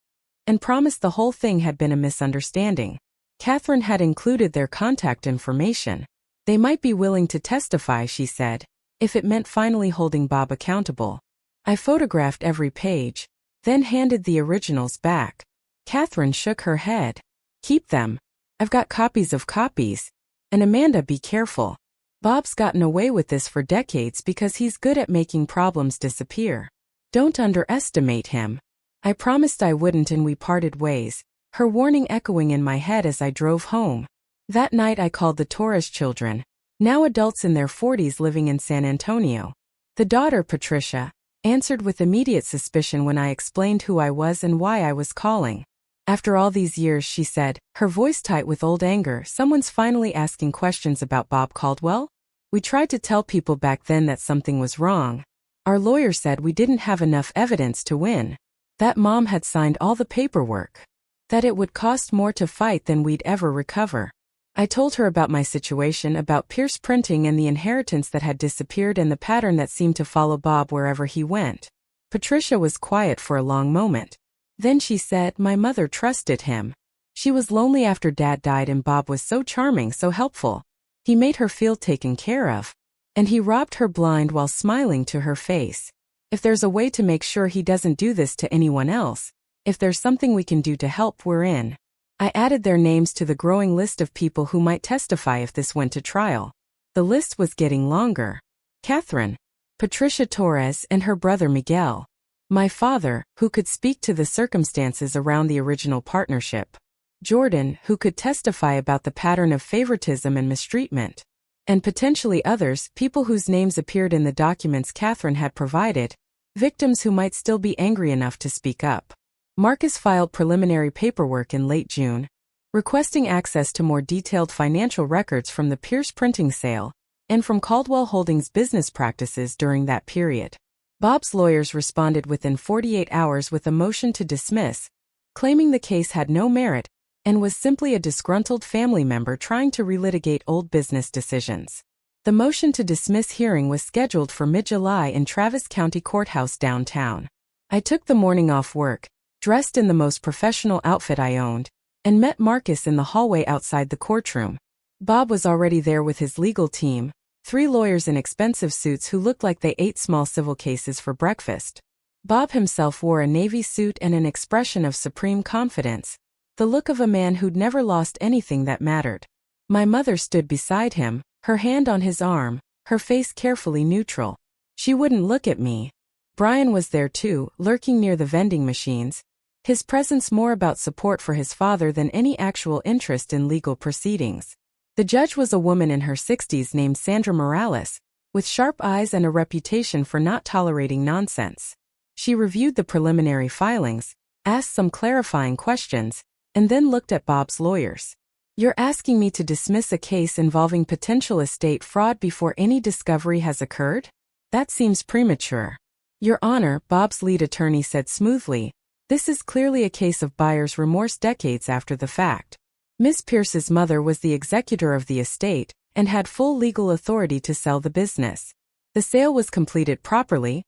and promised the whole thing had been a misunderstanding. Catherine had included their contact information. They might be willing to testify, she said, if it meant finally holding Bob accountable. I photographed every page, then handed the originals back. Catherine shook her head. Keep them. I've got copies of copies. And Amanda, be careful. Bob's gotten away with this for decades because he's good at making problems disappear. Don't underestimate him. I promised I wouldn't and we parted ways, her warning echoing in my head as I drove home. That night I called the Torres children, now adults in their 40s living in San Antonio. The daughter, Patricia, answered with immediate suspicion when I explained who I was and why I was calling. After all these years, she said, her voice tight with old anger, someone's finally asking questions about Bob Caldwell? We tried to tell people back then that something was wrong. Our lawyer said we didn't have enough evidence to win. That Mom had signed all the paperwork. That it would cost more to fight than we'd ever recover. I told her about my situation, about Pierce Printing and the inheritance that had disappeared and the pattern that seemed to follow Bob wherever he went. Patricia was quiet for a long moment. Then she said, my mother trusted him. She was lonely after Dad died and Bob was so charming, so helpful. He made her feel taken care of. And he robbed her blind while smiling to her face. If there's a way to make sure he doesn't do this to anyone else, if there's something we can do to help, we're in. I added their names to the growing list of people who might testify if this went to trial. The list was getting longer. Catherine, Patricia Torres, and her brother Miguel. My father, who could speak to the circumstances around the original partnership. Jordan, who could testify about the pattern of favoritism and mistreatment. And potentially others, people whose names appeared in the documents Catherine had provided, victims who might still be angry enough to speak up. Marcus filed preliminary paperwork in late June, requesting access to more detailed financial records from the Pierce Printing sale and from Caldwell Holdings' business practices during that period. Bob's lawyers responded within 48 hours with a motion to dismiss, claiming the case had no merit and was simply a disgruntled family member trying to relitigate old business decisions. The motion to dismiss hearing was scheduled for mid-July in Travis County Courthouse downtown. I took the morning off work, dressed in the most professional outfit I owned, and met Marcus in the hallway outside the courtroom. Bob was already there with his legal team, 3 lawyers in expensive suits who looked like they ate small civil cases for breakfast. Bob himself wore a navy suit and an expression of supreme confidence, the look of a man who'd never lost anything that mattered. My mother stood beside him, her hand on his arm, her face carefully neutral. She wouldn't look at me. Brian was there too, lurking near the vending machines, his presence more about support for his father than any actual interest in legal proceedings. The judge was a woman in her 60s named Sandra Morales, with sharp eyes and a reputation for not tolerating nonsense. She reviewed the preliminary filings, asked some clarifying questions, and then looked at Bob's lawyers. "You're asking me to dismiss a case involving potential estate fraud before any discovery has occurred? That seems premature." "Your Honor," Bob's lead attorney said smoothly, "this is clearly a case of buyer's remorse decades after the fact. Miss Pierce's mother was the executor of the estate and had full legal authority to sell the business. The sale was completed properly,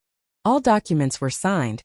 all documents were signed,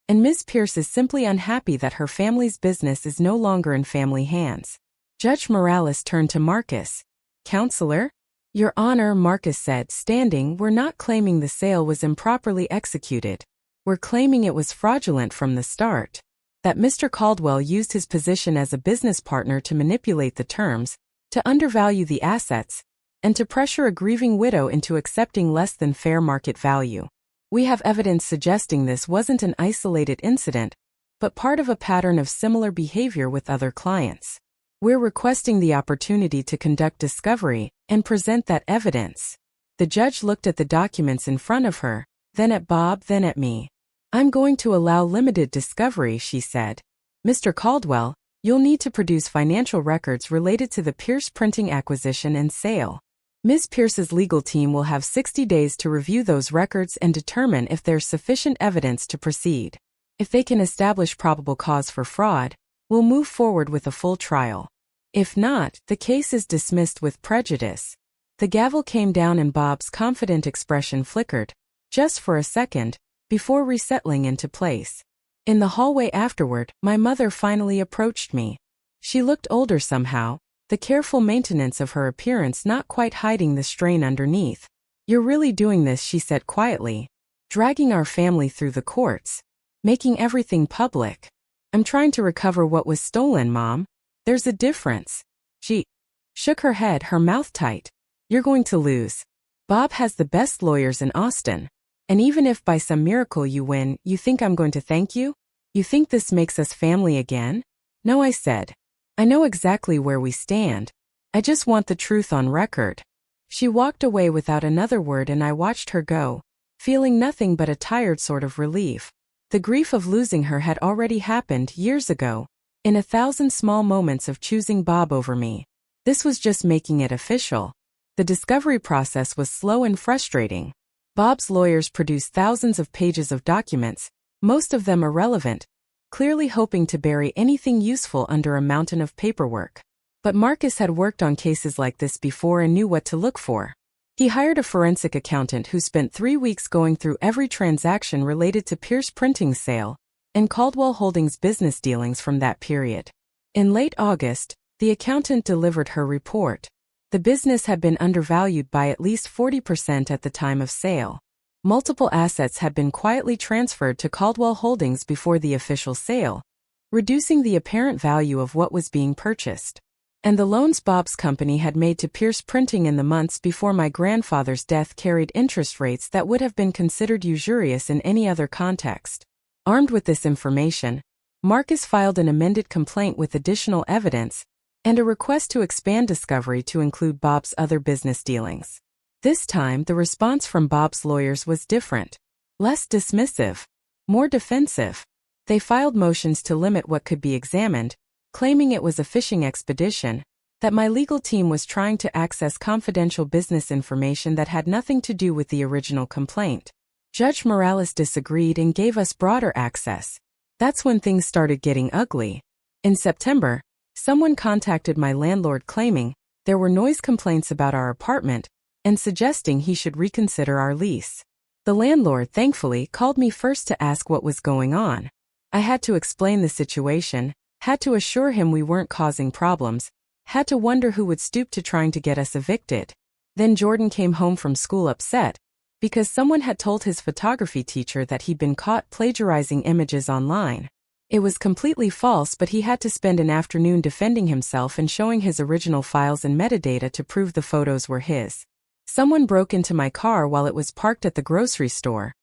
and Miss Pierce is simply unhappy that her family's business is no longer in family hands." Judge Morales turned to Marcus. "Counselor?" "Your Honor," Marcus said, standing, "we're not claiming the sale was improperly executed. We're claiming it was fraudulent from the start. That Mr. Caldwell used his position as a business partner to manipulate the terms, to undervalue the assets, and to pressure a grieving widow into accepting less than fair market value. We have evidence suggesting this wasn't an isolated incident, but part of a pattern of similar behavior with other clients. We're requesting the opportunity to conduct discovery and present that evidence." The judge looked at the documents in front of her, then at Bob, then at me. "I'm going to allow limited discovery," she said. "Mr. Caldwell, you'll need to produce financial records related to the Pierce Printing acquisition and sale. Ms. Pierce's legal team will have 60 days to review those records and determine if there's sufficient evidence to proceed. If they can establish probable cause for fraud, we'll move forward with a full trial. If not, the case is dismissed with prejudice." The gavel came down and Bob's confident expression flickered, just for a second, before resettling into place. In the hallway afterward, my mother finally approached me. She looked older somehow, the careful maintenance of her appearance not quite hiding the strain underneath. "You're really doing this," she said quietly. "Dragging our family through the courts. Making everything public." "I'm trying to recover what was stolen, Mom. There's a difference." She shook her head, her mouth tight. "You're going to lose. Bob has the best lawyers in Austin. And even if by some miracle you win, you think I'm going to thank you? You think this makes us family again?" "No," I said. "I know exactly where we stand. I just want the truth on record." She walked away without another word and I watched her go, feeling nothing but a tired sort of relief. The grief of losing her had already happened years ago, in 1,000 small moments of choosing Bob over me. This was just making it official. The discovery process was slow and frustrating. Bob's lawyers produced thousands of pages of documents, most of them irrelevant, clearly hoping to bury anything useful under a mountain of paperwork. But Marcus had worked on cases like this before and knew what to look for. He hired a forensic accountant who spent 3 weeks going through every transaction related to Pierce Printing's sale and Caldwell Holdings' business dealings from that period. In late August, the accountant delivered her report. The business had been undervalued by at least 40% at the time of sale. Multiple assets had been quietly transferred to Caldwell Holdings before the official sale, reducing the apparent value of what was being purchased. And the loans Bob's company had made to Pierce Printing in the months before my grandfather's death carried interest rates that would have been considered usurious in any other context. Armed with this information, Marcus filed an amended complaint with additional evidence and a request to expand discovery to include Bob's other business dealings. This time, the response from Bob's lawyers was different. Less dismissive. More defensive. They filed motions to limit what could be examined, claiming it was a fishing expedition, that my legal team was trying to access confidential business information that had nothing to do with the original complaint. Judge Morales disagreed and gave us broader access. That's when things started getting ugly. In September, someone contacted my landlord claiming there were noise complaints about our apartment and suggesting he should reconsider our lease. The landlord, thankfully, called me first to ask what was going on. I had to explain the situation, had to assure him we weren't causing problems, had to wonder who would stoop to trying to get us evicted. Then Jordan came home from school upset because someone had told his photography teacher that he'd been caught plagiarizing images online. It was completely false, but he had to spend an afternoon defending himself and showing his original files and metadata to prove the photos were his. Someone broke into my car while it was parked at the grocery store,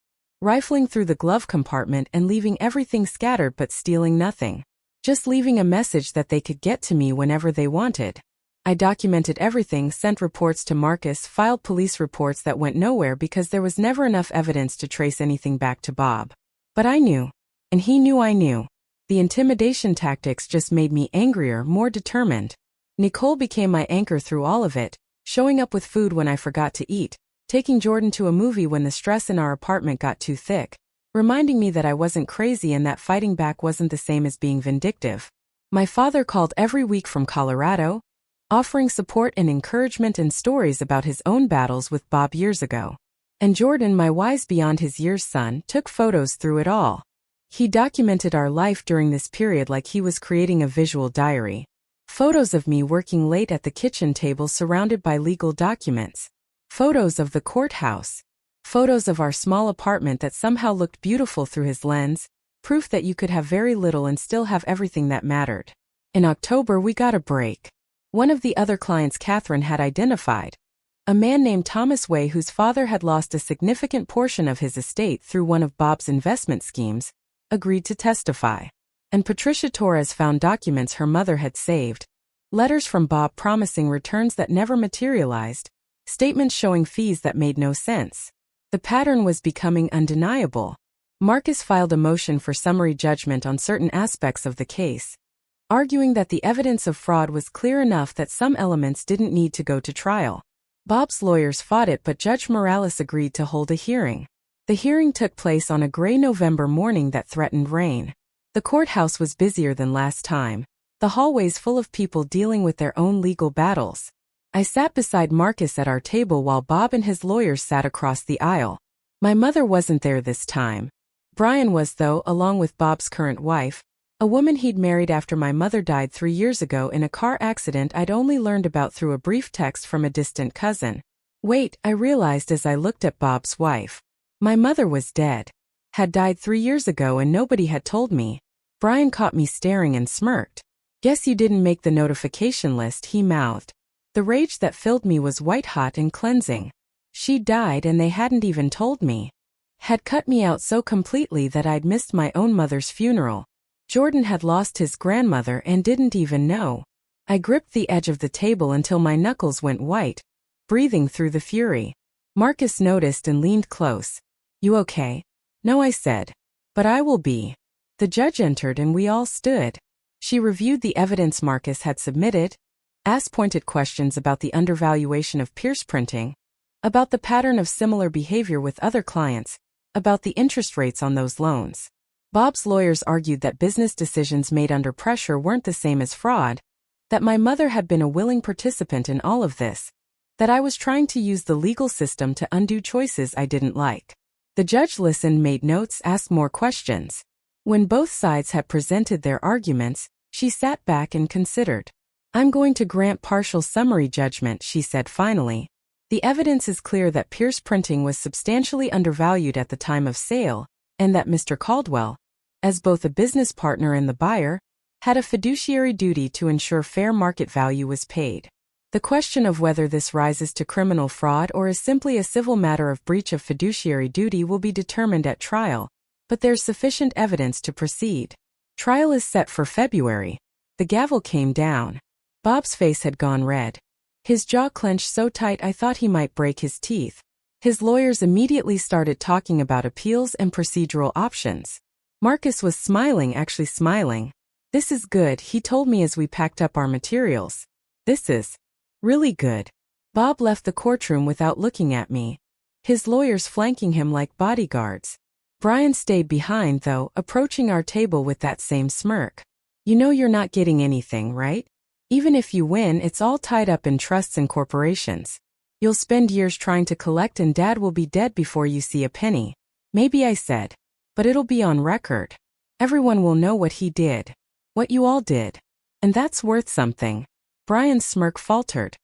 rifling through the glove compartment and leaving everything scattered but stealing nothing. Just leaving a message that they could get to me whenever they wanted. I documented everything, sent reports to Marcus, filed police reports that went nowhere because there was never enough evidence to trace anything back to Bob. But I knew. And he knew I knew. The intimidation tactics just made me angrier, more determined. Nicole became my anchor through all of it, showing up with food when I forgot to eat, taking Jordan to a movie when the stress in our apartment got too thick, reminding me that I wasn't crazy and that fighting back wasn't the same as being vindictive. My father called every week from Colorado, offering support and encouragement and stories about his own battles with Bob years ago. And Jordan, my wise beyond his years son, took photos through it all. He documented our life during this period like he was creating a visual diary. Photos of me working late at the kitchen table surrounded by legal documents. Photos of the courthouse. Photos of our small apartment that somehow looked beautiful through his lens, proof that you could have very little and still have everything that mattered. In October we got a break. One of the other clients Catherine had identified, a man named Thomas Way whose father had lost a significant portion of his estate through one of Bob's investment schemes, agreed to testify. And Patricia Torres found documents her mother had saved, letters from Bob promising returns that never materialized, statements showing fees that made no sense. The pattern was becoming undeniable. Marcus filed a motion for summary judgment on certain aspects of the case, arguing that the evidence of fraud was clear enough that some elements didn't need to go to trial. Bob's lawyers fought it, but Judge Morales agreed to hold a hearing. The hearing took place on a gray November morning that threatened rain. The courthouse was busier than last time, the hallways full of people dealing with their own legal battles. I sat beside Marcus at our table while Bob and his lawyers sat across the aisle. My mother wasn't there this time. Brian was, though, along with Bob's current wife, a woman he'd married after my mother died 3 years ago in a car accident I'd only learned about through a brief text from a distant cousin. Wait, I realized as I looked at Bob's wife. My mother was dead. Had died 3 years ago and nobody had told me. Brian caught me staring and smirked. Guess you didn't make the notification list, he mouthed. The rage that filled me was white-hot and cleansing. She died and they hadn't even told me. Had cut me out so completely that I'd missed my own mother's funeral. Jordan had lost his grandmother and didn't even know. I gripped the edge of the table until my knuckles went white, breathing through the fury. Marcus noticed and leaned close. You okay? No, I said. But I will be. The judge entered and we all stood. She reviewed the evidence Marcus had submitted, asked pointed questions about the undervaluation of Pierce Printing, about the pattern of similar behavior with other clients, about the interest rates on those loans. Bob's lawyers argued that business decisions made under pressure weren't the same as fraud, that my mother had been a willing participant in all of this, that I was trying to use the legal system to undo choices I didn't like. The judge listened, made notes, asked more questions. When both sides had presented their arguments, she sat back and considered. I'm going to grant partial summary judgment, she said finally. The evidence is clear that Pierce Printing was substantially undervalued at the time of sale, and that Mr. Caldwell, as both a business partner and the buyer, had a fiduciary duty to ensure fair market value was paid. The question of whether this rises to criminal fraud or is simply a civil matter of breach of fiduciary duty will be determined at trial, but there's sufficient evidence to proceed. Trial is set for February. The gavel came down. Bob's face had gone red. His jaw clenched so tight I thought he might break his teeth. His lawyers immediately started talking about appeals and procedural options. Marcus was smiling, actually smiling. This is good, he told me as we packed up our materials. This is really good. Bob left the courtroom without looking at me, his lawyers flanking him like bodyguards. Brian stayed behind, though, approaching our table with that same smirk. You know you're not getting anything, right? Even if you win, it's all tied up in trusts and corporations. You'll spend years trying to collect and Dad will be dead before you see a penny. Maybe, I said. But it'll be on record. Everyone will know what he did. What you all did. And that's worth something. Brian's smirk faltered.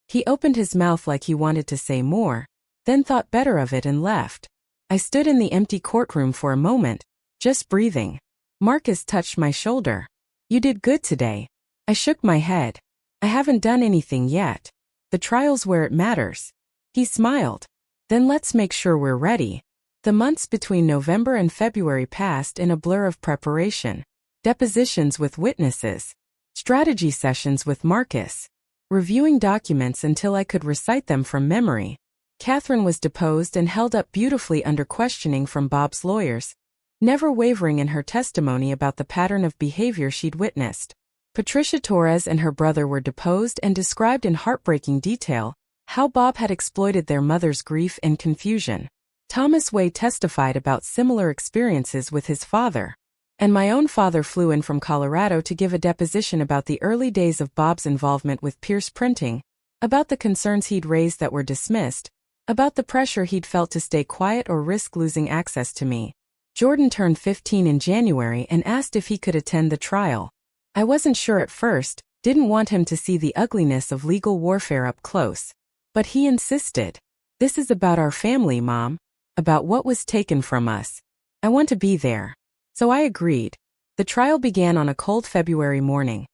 He opened his mouth like he wanted to say more, then thought better of it and left. I stood in the empty courtroom for a moment, just breathing. Marcus touched my shoulder. You did good today. I shook my head. I haven't done anything yet. The trial's where it matters. He smiled. Then let's make sure we're ready. The months between November and February passed in a blur of preparation. Depositions with witnesses. Strategy sessions with Marcus. reviewing documents until I could recite them from memory. Catherine was deposed and held up beautifully under questioning from Bob's lawyers, never wavering in her testimony about the pattern of behavior she'd witnessed. Patricia Torres and her brother were deposed and described in heartbreaking detail how Bob had exploited their mother's grief and confusion. Thomas Way testified about similar experiences with his father. And my own father flew in from Colorado to give a deposition about the early days of Bob's involvement with Pierce Printing, about the concerns he'd raised that were dismissed, about the pressure he'd felt to stay quiet or risk losing access to me. Jordan turned 15 in January and asked if he could attend the trial. I wasn't sure at first, didn't want him to see the ugliness of legal warfare up close. But he insisted. This is about our family, Mom. About what was taken from us. I want to be there. So I agreed. The trial began on a cold February morning.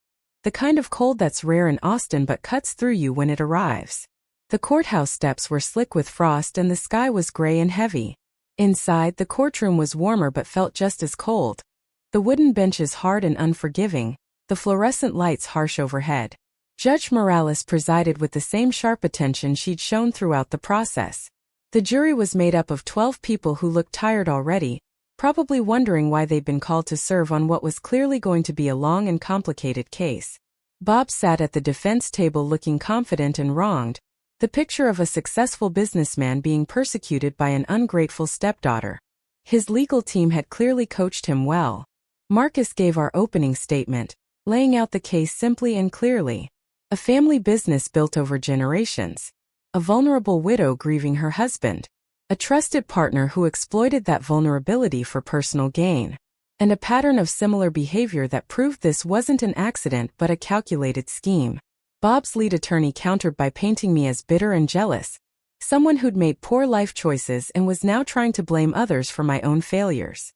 The kind of cold that's rare in Austin but cuts through you when it arrives. The courthouse steps were slick with frost and the sky was gray and heavy. Inside, the courtroom was warmer but felt just as cold. The wooden benches hard and unforgiving, the fluorescent lights harsh overhead. Judge Morales presided with the same sharp attention she'd shown throughout the process. The jury was made up of 12 people who looked tired already, probably wondering why they'd been called to serve on what was clearly going to be a long and complicated case. Bob sat at the defense table looking confident and wronged, the picture of a successful businessman being persecuted by an ungrateful stepdaughter. His legal team had clearly coached him well. Marcus gave our opening statement, laying out the case simply and clearly. A family business built over generations. A vulnerable widow grieving her husband. A trusted partner who exploited that vulnerability for personal gain. And a pattern of similar behavior that proved this wasn't an accident but a calculated scheme. Bob's lead attorney countered by painting me as bitter and jealous. Someone who'd made poor life choices and was now trying to blame others for my own failures.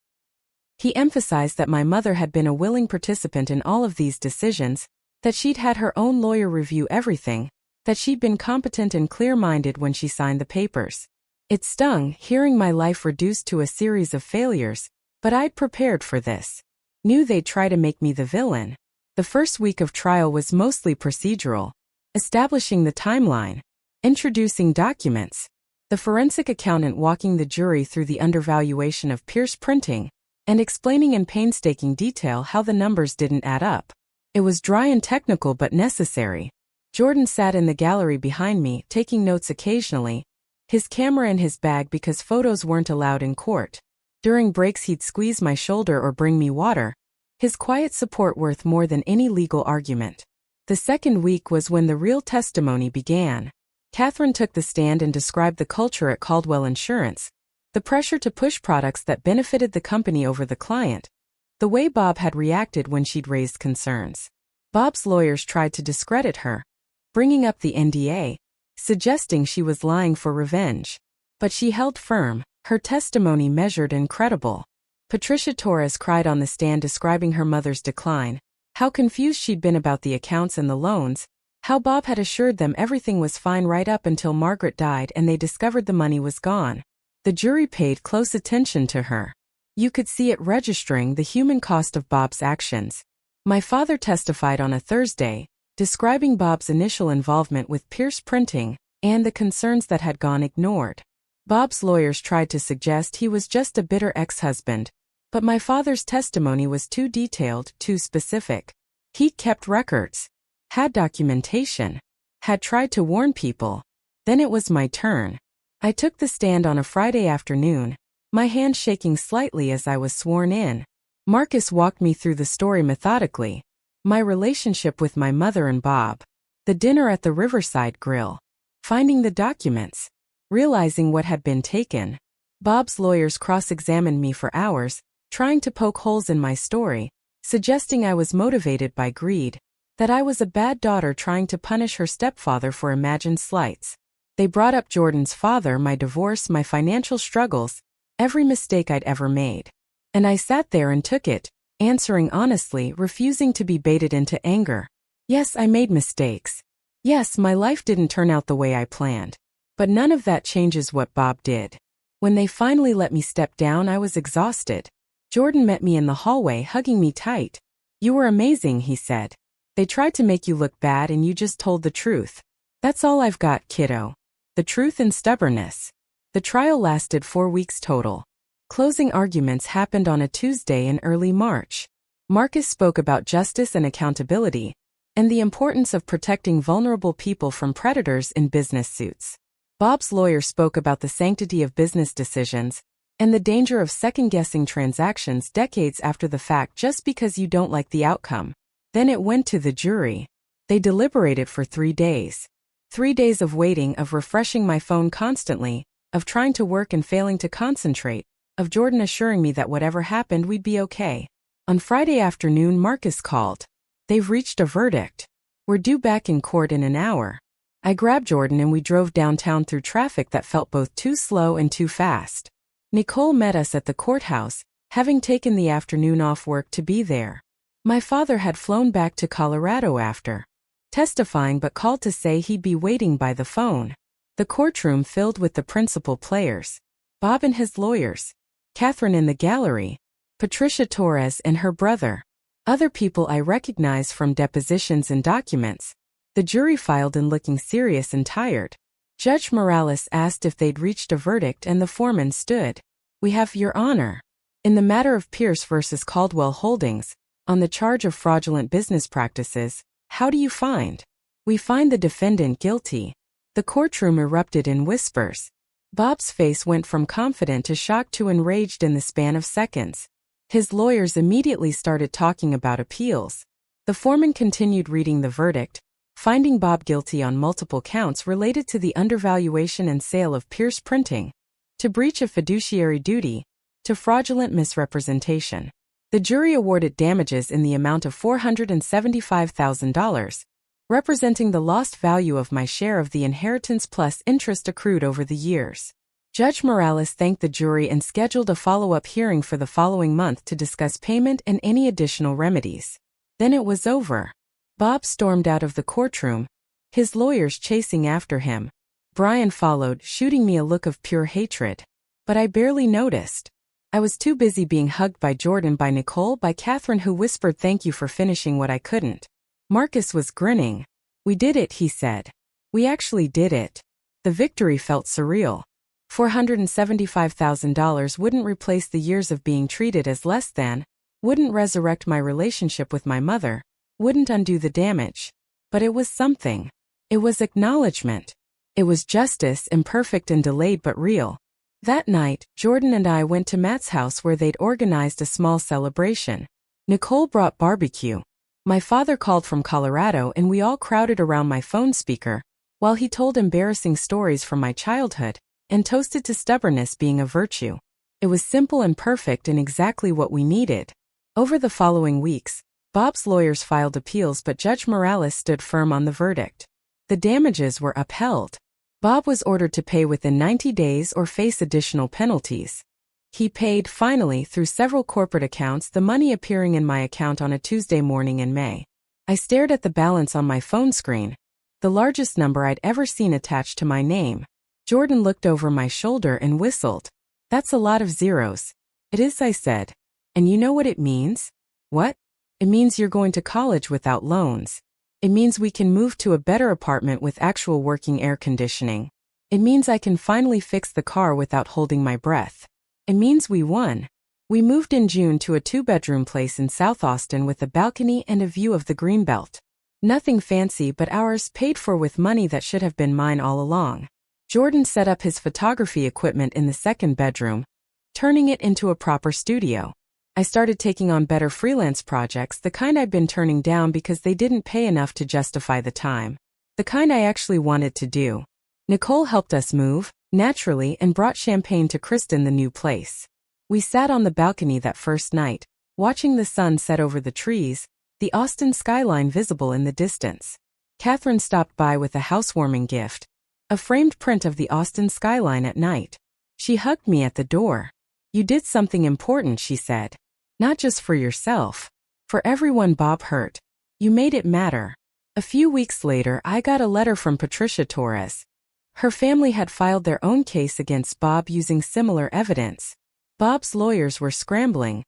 He emphasized that my mother had been a willing participant in all of these decisions, that she'd had her own lawyer review everything, that she'd been competent and clear-minded when she signed the papers. It stung, hearing my life reduced to a series of failures, but I'd prepared for this. Knew they'd try to make me the villain. The first week of trial was mostly procedural. Establishing the timeline. Introducing documents. The forensic accountant walking the jury through the undervaluation of Pierce Printing, and explaining in painstaking detail how the numbers didn't add up. It was dry and technical but necessary. Jordan sat in the gallery behind me, taking notes occasionally, his camera in his bag because photos weren't allowed in court. During breaks he'd squeeze my shoulder or bring me water, his quiet support worth more than any legal argument. The second week was when the real testimony began. Catherine took the stand and described the culture at Caldwell Insurance, the pressure to push products that benefited the company over the client, the way Bob had reacted when she'd raised concerns. Bob's lawyers tried to discredit her, bringing up the NDA, suggesting she was lying for revenge. But she held firm, her testimony measured and credible. Patricia Torres cried on the stand describing her mother's decline, how confused she'd been about the accounts and the loans, how Bob had assured them everything was fine right up until Margaret died and they discovered the money was gone. The jury paid close attention to her. You could see it registering the human cost of Bob's actions. My father testified on a Thursday, describing Bob's initial involvement with Pierce Printing and the concerns that had gone ignored. Bob's lawyers tried to suggest he was just a bitter ex-husband, but my father's testimony was too detailed, too specific. He'd kept records, had documentation, had tried to warn people. Then it was my turn. I took the stand on a Friday afternoon, my hand shaking slightly as I was sworn in. Marcus walked me through the story methodically. My relationship with my mother and Bob. The dinner at the Riverside Grill. Finding the documents. Realizing what had been taken. Bob's lawyers cross-examined me for hours, trying to poke holes in my story, suggesting I was motivated by greed, that I was a bad daughter trying to punish her stepfather for imagined slights. They brought up Jordan's father, my divorce, my financial struggles, every mistake I'd ever made. And I sat there and took it, answering honestly, refusing to be baited into anger. Yes, I made mistakes. Yes, my life didn't turn out the way I planned. But none of that changes what Bob did. When they finally let me step down, I was exhausted. Jordan met me in the hallway, hugging me tight. You were amazing, he said. They tried to make you look bad and you just told the truth. That's all I've got, kiddo. The truth and stubbornness. The trial lasted 4 weeks total. Closing arguments happened on a Tuesday in early March. Marcus spoke about justice and accountability, and the importance of protecting vulnerable people from predators in business suits. Bob's lawyer spoke about the sanctity of business decisions, and the danger of second-guessing transactions decades after the fact just because you don't like the outcome. Then it went to the jury. They deliberated for 3 days. 3 days of waiting, of refreshing my phone constantly, of trying to work and failing to concentrate, of Jordan assuring me that whatever happened we'd be okay. On Friday afternoon, Marcus called. They've reached a verdict. We're due back in court in an hour. I grabbed Jordan and we drove downtown through traffic that felt both too slow and too fast. Nicole met us at the courthouse, having taken the afternoon off work to be there. My father had flown back to Colorado after testifying but called to say he'd be waiting by the phone. The courtroom filled with the principal players. Bob and his lawyers. Catherine in the gallery. Patricia Torres and her brother. Other people I recognize from depositions and documents. The jury filed in looking serious and tired. Judge Morales asked if they'd reached a verdict and the foreman stood. We have, Your Honor. In the matter of Pierce versus Caldwell Holdings, on the charge of fraudulent business practices, how do you find? We find the defendant guilty. The courtroom erupted in whispers. Bob's face went from confident to shocked to enraged in the span of seconds. His lawyers immediately started talking about appeals. The foreman continued reading the verdict, finding Bob guilty on multiple counts related to the undervaluation and sale of Pierce Printing, to breach of fiduciary duty, to fraudulent misrepresentation. The jury awarded damages in the amount of $475,000, representing the lost value of my share of the inheritance plus interest accrued over the years. Judge Morales thanked the jury and scheduled a follow-up hearing for the following month to discuss payment and any additional remedies. Then it was over. Bob stormed out of the courtroom, his lawyers chasing after him. Brian followed, shooting me a look of pure hatred. But I barely noticed. I was too busy being hugged by Jordan, by Nicole, by Catherine, who whispered thank you for finishing what I couldn't. Marcus was grinning. We did it, he said. We actually did it. The victory felt surreal. $475,000 wouldn't replace the years of being treated as less than, wouldn't resurrect my relationship with my mother, wouldn't undo the damage. But it was something. It was acknowledgement. It was justice, imperfect and delayed but real. That night, Jordan and I went to Matt's house where they'd organized a small celebration. Nicole brought barbecue. My father called from Colorado and we all crowded around my phone speaker, while he told embarrassing stories from my childhood, and toasted to stubbornness being a virtue. It was simple and perfect and exactly what we needed. Over the following weeks, Bob's lawyers filed appeals but Judge Morales stood firm on the verdict. The damages were upheld. Bob was ordered to pay within 90 days or face additional penalties. He paid, finally, through several corporate accounts, the money appearing in my account on a Tuesday morning in May. I stared at the balance on my phone screen, the largest number I'd ever seen attached to my name. Jordan looked over my shoulder and whistled. That's a lot of zeros. It is, I said. And you know what it means? What? It means you're going to college without loans. It means we can move to a better apartment with actual working air conditioning. It means I can finally fix the car without holding my breath. It means we won. We moved in June to a 2-bedroom place in South Austin with a balcony and a view of the Greenbelt. Nothing fancy but ours, paid for with money that should have been mine all along. Jordan set up his photography equipment in the 2nd bedroom, turning it into a proper studio. I started taking on better freelance projects, the kind I'd been turning down because they didn't pay enough to justify the time. The kind I actually wanted to do. Nicole helped us move, naturally, and brought champagne to Kristen, the new place. We sat on the balcony that first night, watching the sun set over the trees, the Austin skyline visible in the distance. Catherine stopped by with a housewarming gift, a framed print of the Austin skyline at night. She hugged me at the door. You did something important, she said. Not just for yourself. For everyone Bob hurt. You made it matter. A few weeks later, I got a letter from Patricia Torres. Her family had filed their own case against Bob using similar evidence. Bob's lawyers were scrambling.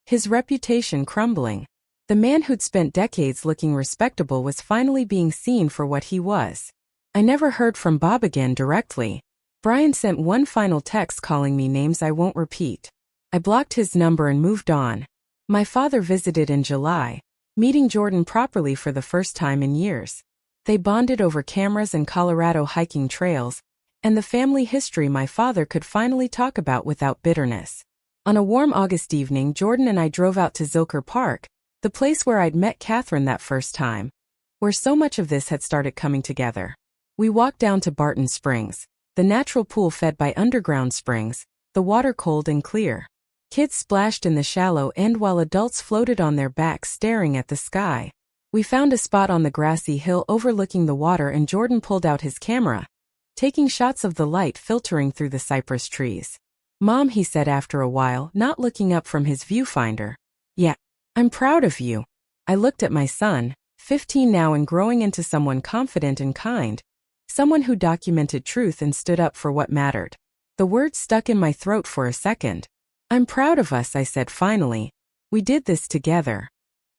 His reputation crumbling. The man who'd spent decades looking respectable was finally being seen for what he was. I never heard from Bob again directly. Brian sent one final text calling me names I won't repeat. I blocked his number and moved on. My father visited in July, meeting Jordan properly for the first time in years. They bonded over cameras and Colorado hiking trails, and the family history my father could finally talk about without bitterness. On a warm August evening, Jordan and I drove out to Zilker Park, the place where I'd met Catherine that first time, where so much of this had started coming together. We walked down to Barton Springs, the natural pool fed by underground springs, the water cold and clear. Kids splashed in the shallow end while adults floated on their backs staring at the sky. We found a spot on the grassy hill overlooking the water and Jordan pulled out his camera, taking shots of the light filtering through the cypress trees. "Mom," he said after a while, not looking up from his viewfinder. "Yeah, I'm proud of you." I looked at my son, 15 now and growing into someone confident and kind, someone who documented truth and stood up for what mattered. The words stuck in my throat for a second. "I'm proud of us," I said finally. "We did this together."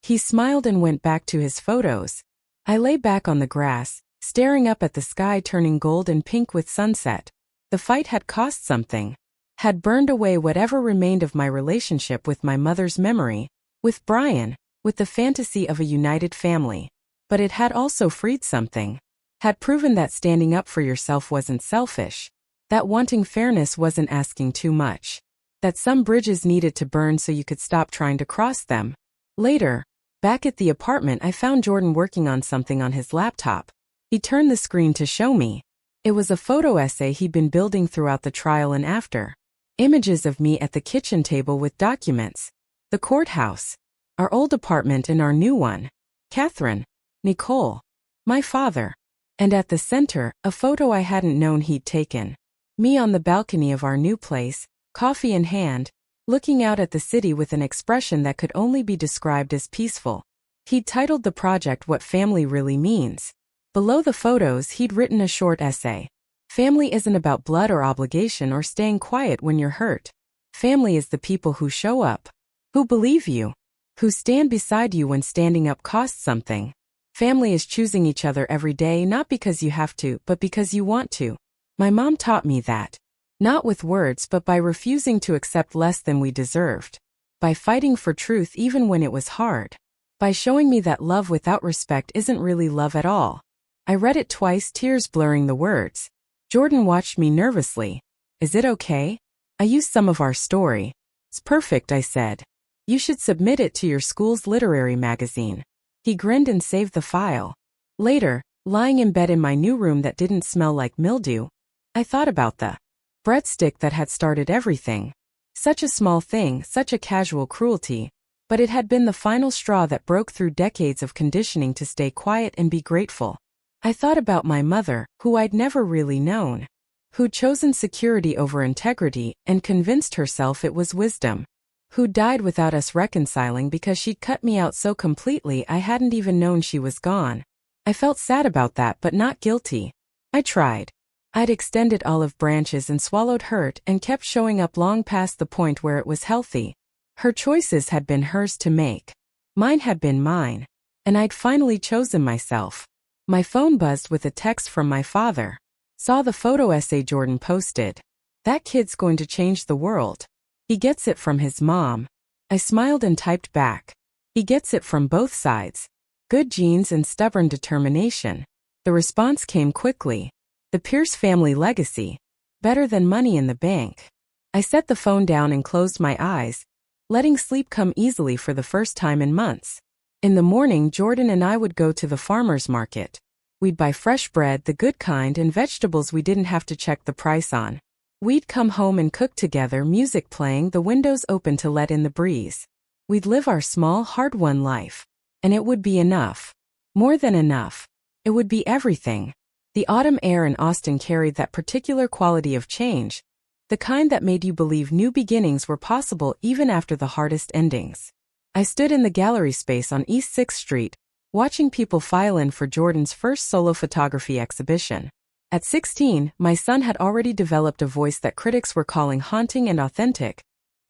He smiled and went back to his photos. I lay back on the grass, staring up at the sky turning gold and pink with sunset. The fight had cost something. Had burned away whatever remained of my relationship with my mother's memory, with Brian, with the fantasy of a united family. But it had also freed something. Had proven that standing up for yourself wasn't selfish. That wanting fairness wasn't asking too much. That some bridges needed to burn so you could stop trying to cross them. Later, back at the apartment, I found Jordan working on something on his laptop. He turned the screen to show me. It was a photo essay he'd been building throughout the trial and after. Images of me at the kitchen table with documents. The courthouse. Our old apartment and our new one. Catherine. Nicole. My father. And at the center, a photo I hadn't known he'd taken. Me on the balcony of our new place, coffee in hand, looking out at the city with an expression that could only be described as peaceful. He'd titled the project What Family Really Means. Below the photos, he'd written a short essay. Family isn't about blood or obligation or staying quiet when you're hurt. Family is the people who show up, who believe you, who stand beside you when standing up costs something. Family is choosing each other every day not because you have to, but because you want to. My mom taught me that. Not with words but by refusing to accept less than we deserved. By fighting for truth even when it was hard. By showing me that love without respect isn't really love at all. I read it twice, tears blurring the words. Jordan watched me nervously. "Is it okay? I used some of our story." "It's perfect," I said. "You should submit it to your school's literary magazine." He grinned and saved the file. Later, lying in bed in my new room that didn't smell like mildew, I thought about the breadstick that had started everything. Such a small thing, such a casual cruelty, but it had been the final straw that broke through decades of conditioning to stay quiet and be grateful. I thought about my mother, who I'd never really known, who'd chosen security over integrity and convinced herself it was wisdom, who died without us reconciling because she'd cut me out so completely I hadn't even known she was gone. I felt sad about that but not guilty. I tried. I'd extended olive branches and swallowed hurt and kept showing up long past the point where it was healthy. Her choices had been hers to make. Mine had been mine. And I'd finally chosen myself. My phone buzzed with a text from my father. Saw the photo essay Jordan posted. "That kid's going to change the world. He gets it from his mom." I smiled and typed back. "He gets it from both sides. Good genes and stubborn determination." The response came quickly. "The Pierce family legacy. Better than money in the bank." I set the phone down and closed my eyes, letting sleep come easily for the first time in months. In the morning, Jordan and I would go to the farmer's market. We'd buy fresh bread, the good kind, and vegetables we didn't have to check the price on. We'd come home and cook together, music playing, the windows open to let in the breeze. We'd live our small, hard-won life. And it would be enough. More than enough. It would be everything. The autumn air in Austin carried that particular quality of change, the kind that made you believe new beginnings were possible even after the hardest endings. I stood in the gallery space on East 6th Street, watching people file in for Jordan's first solo photography exhibition. At 16, my son had already developed a voice that critics were calling haunting and authentic,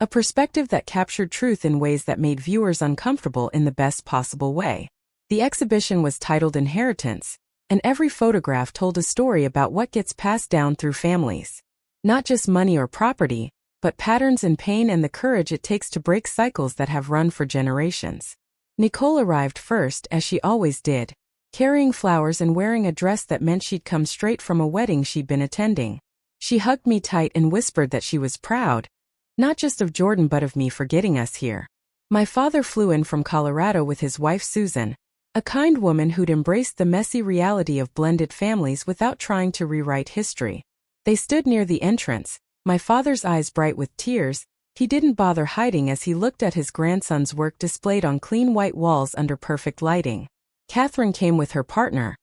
A perspective that captured truth in ways that made viewers uncomfortable in the best possible way. The exhibition was titled Inheritance, and every photograph told a story about what gets passed down through families. Not just money or property, but patterns in pain and the courage it takes to break cycles that have run for generations. Nicole arrived first, as she always did, carrying flowers and wearing a dress that meant she'd come straight from a wedding she'd been attending. She hugged me tight and whispered that she was proud, not just of Jordan but of me for getting us here. My father flew in from Colorado with his wife Susan, a kind woman who'd embraced the messy reality of blended families without trying to rewrite history. They stood near the entrance, my father's eyes bright with tears. He didn't bother hiding as he looked at his grandson's work displayed on clean white walls under perfect lighting. Catherine came with her partner,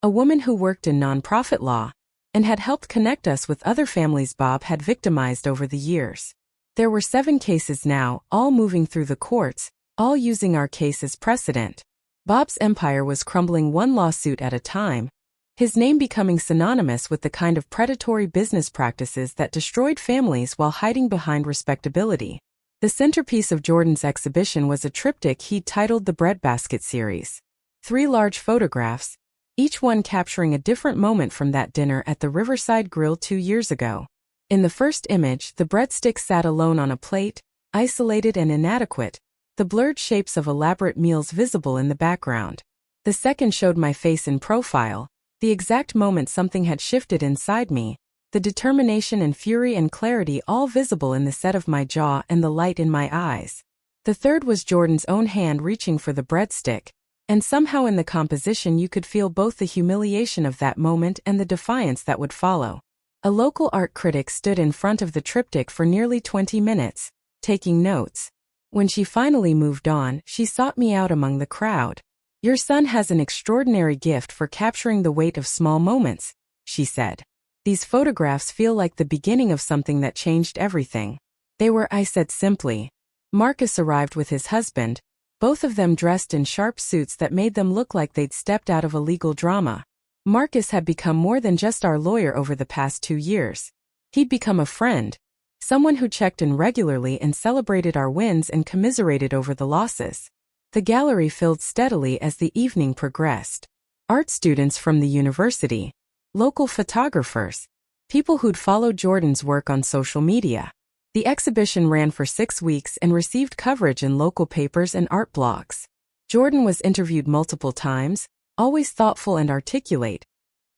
a woman who worked in nonprofit law, and had helped connect us with other families Bob had victimized over the years. There were 7 cases now, all moving through the courts, all using our case as precedent. Bob's empire was crumbling one lawsuit at a time, his name becoming synonymous with the kind of predatory business practices that destroyed families while hiding behind respectability. The centerpiece of Jordan's exhibition was a triptych he'd titled the Breadbasket series. 3 large photographs, each one capturing a different moment from that dinner at the Riverside Grill 2 years ago. In the first image, the breadstick sat alone on a plate, isolated and inadequate, the blurred shapes of elaborate meals visible in the background. The second showed my face in profile, the exact moment something had shifted inside me, the determination and fury and clarity all visible in the set of my jaw and the light in my eyes. The third was Jordan's own hand reaching for the breadstick, and somehow in the composition you could feel both the humiliation of that moment and the defiance that would follow. A local art critic stood in front of the triptych for nearly 20 minutes, taking notes. When she finally moved on, she sought me out among the crowd. "Your son has an extraordinary gift for capturing the weight of small moments," she said. "These photographs feel like the beginning of something that changed everything." "They were," I said simply. Marcus arrived with his husband, both of them dressed in sharp suits that made them look like they'd stepped out of a legal drama. Marcus had become more than just our lawyer over the past 2 years. He'd become a friend, someone who checked in regularly and celebrated our wins and commiserated over the losses. The gallery filled steadily as the evening progressed. Art students from the university, local photographers, people who'd followed Jordan's work on social media. The exhibition ran for 6 weeks and received coverage in local papers and art blogs. Jordan was interviewed multiple times, always thoughtful and articulate,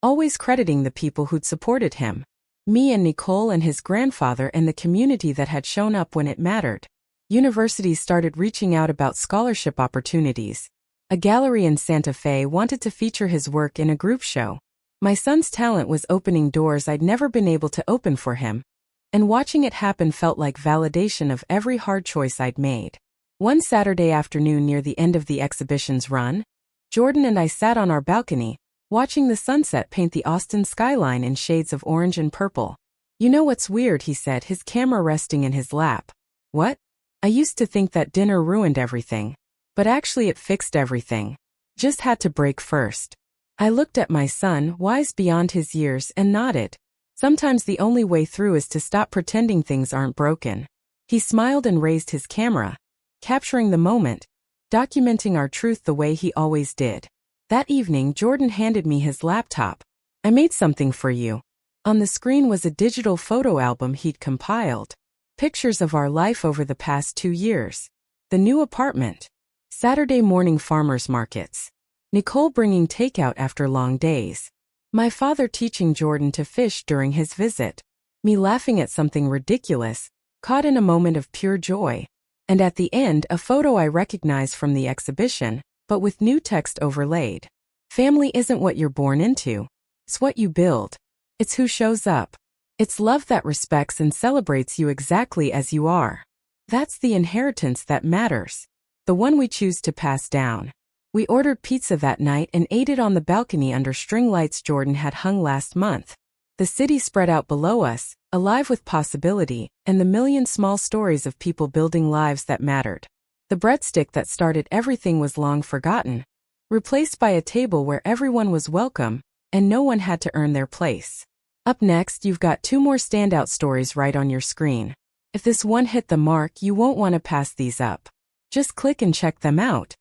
always crediting the people who'd supported him. Me and Nicole and his grandfather and the community that had shown up when it mattered. Universities started reaching out about scholarship opportunities. A gallery in Santa Fe wanted to feature his work in a group show. My son's talent was opening doors I'd never been able to open for him, and watching it happen felt like validation of every hard choice I'd made. One Saturday afternoon near the end of the exhibition's run, Jordan and I sat on our balcony, watching the sunset paint the Austin skyline in shades of orange and purple. "You know what's weird?" he said, his camera resting in his lap. "What?" "I used to think that dinner ruined everything. But actually it fixed everything. Just had to break first." I looked at my son, wise beyond his years, and nodded. Sometimes the only way through is to stop pretending things aren't broken. He smiled and raised his camera, capturing the moment, documenting our truth the way he always did. That evening, Jordan handed me his laptop. "I made something for you." On the screen was a digital photo album he'd compiled. Pictures of our life over the past 2 years. The new apartment. Saturday morning farmers markets. Nicole bringing takeout after long days. My father teaching Jordan to fish during his visit. Me laughing at something ridiculous, caught in a moment of pure joy. And at the end, a photo I recognized from the exhibition, but with new text overlaid. "Family isn't what you're born into. It's what you build. It's who shows up. It's love that respects and celebrates you exactly as you are. That's the inheritance that matters. The one we choose to pass down." We ordered pizza that night and ate it on the balcony under string lights Jordan had hung last month. The city spread out below us, alive with possibility, and the million small stories of people building lives that mattered. The breadstick that started everything was long forgotten, replaced by a table where everyone was welcome, and no one had to earn their place. Up next, you've got 2 more standout stories right on your screen. If this one hit the mark, you won't want to pass these up. Just click and check them out.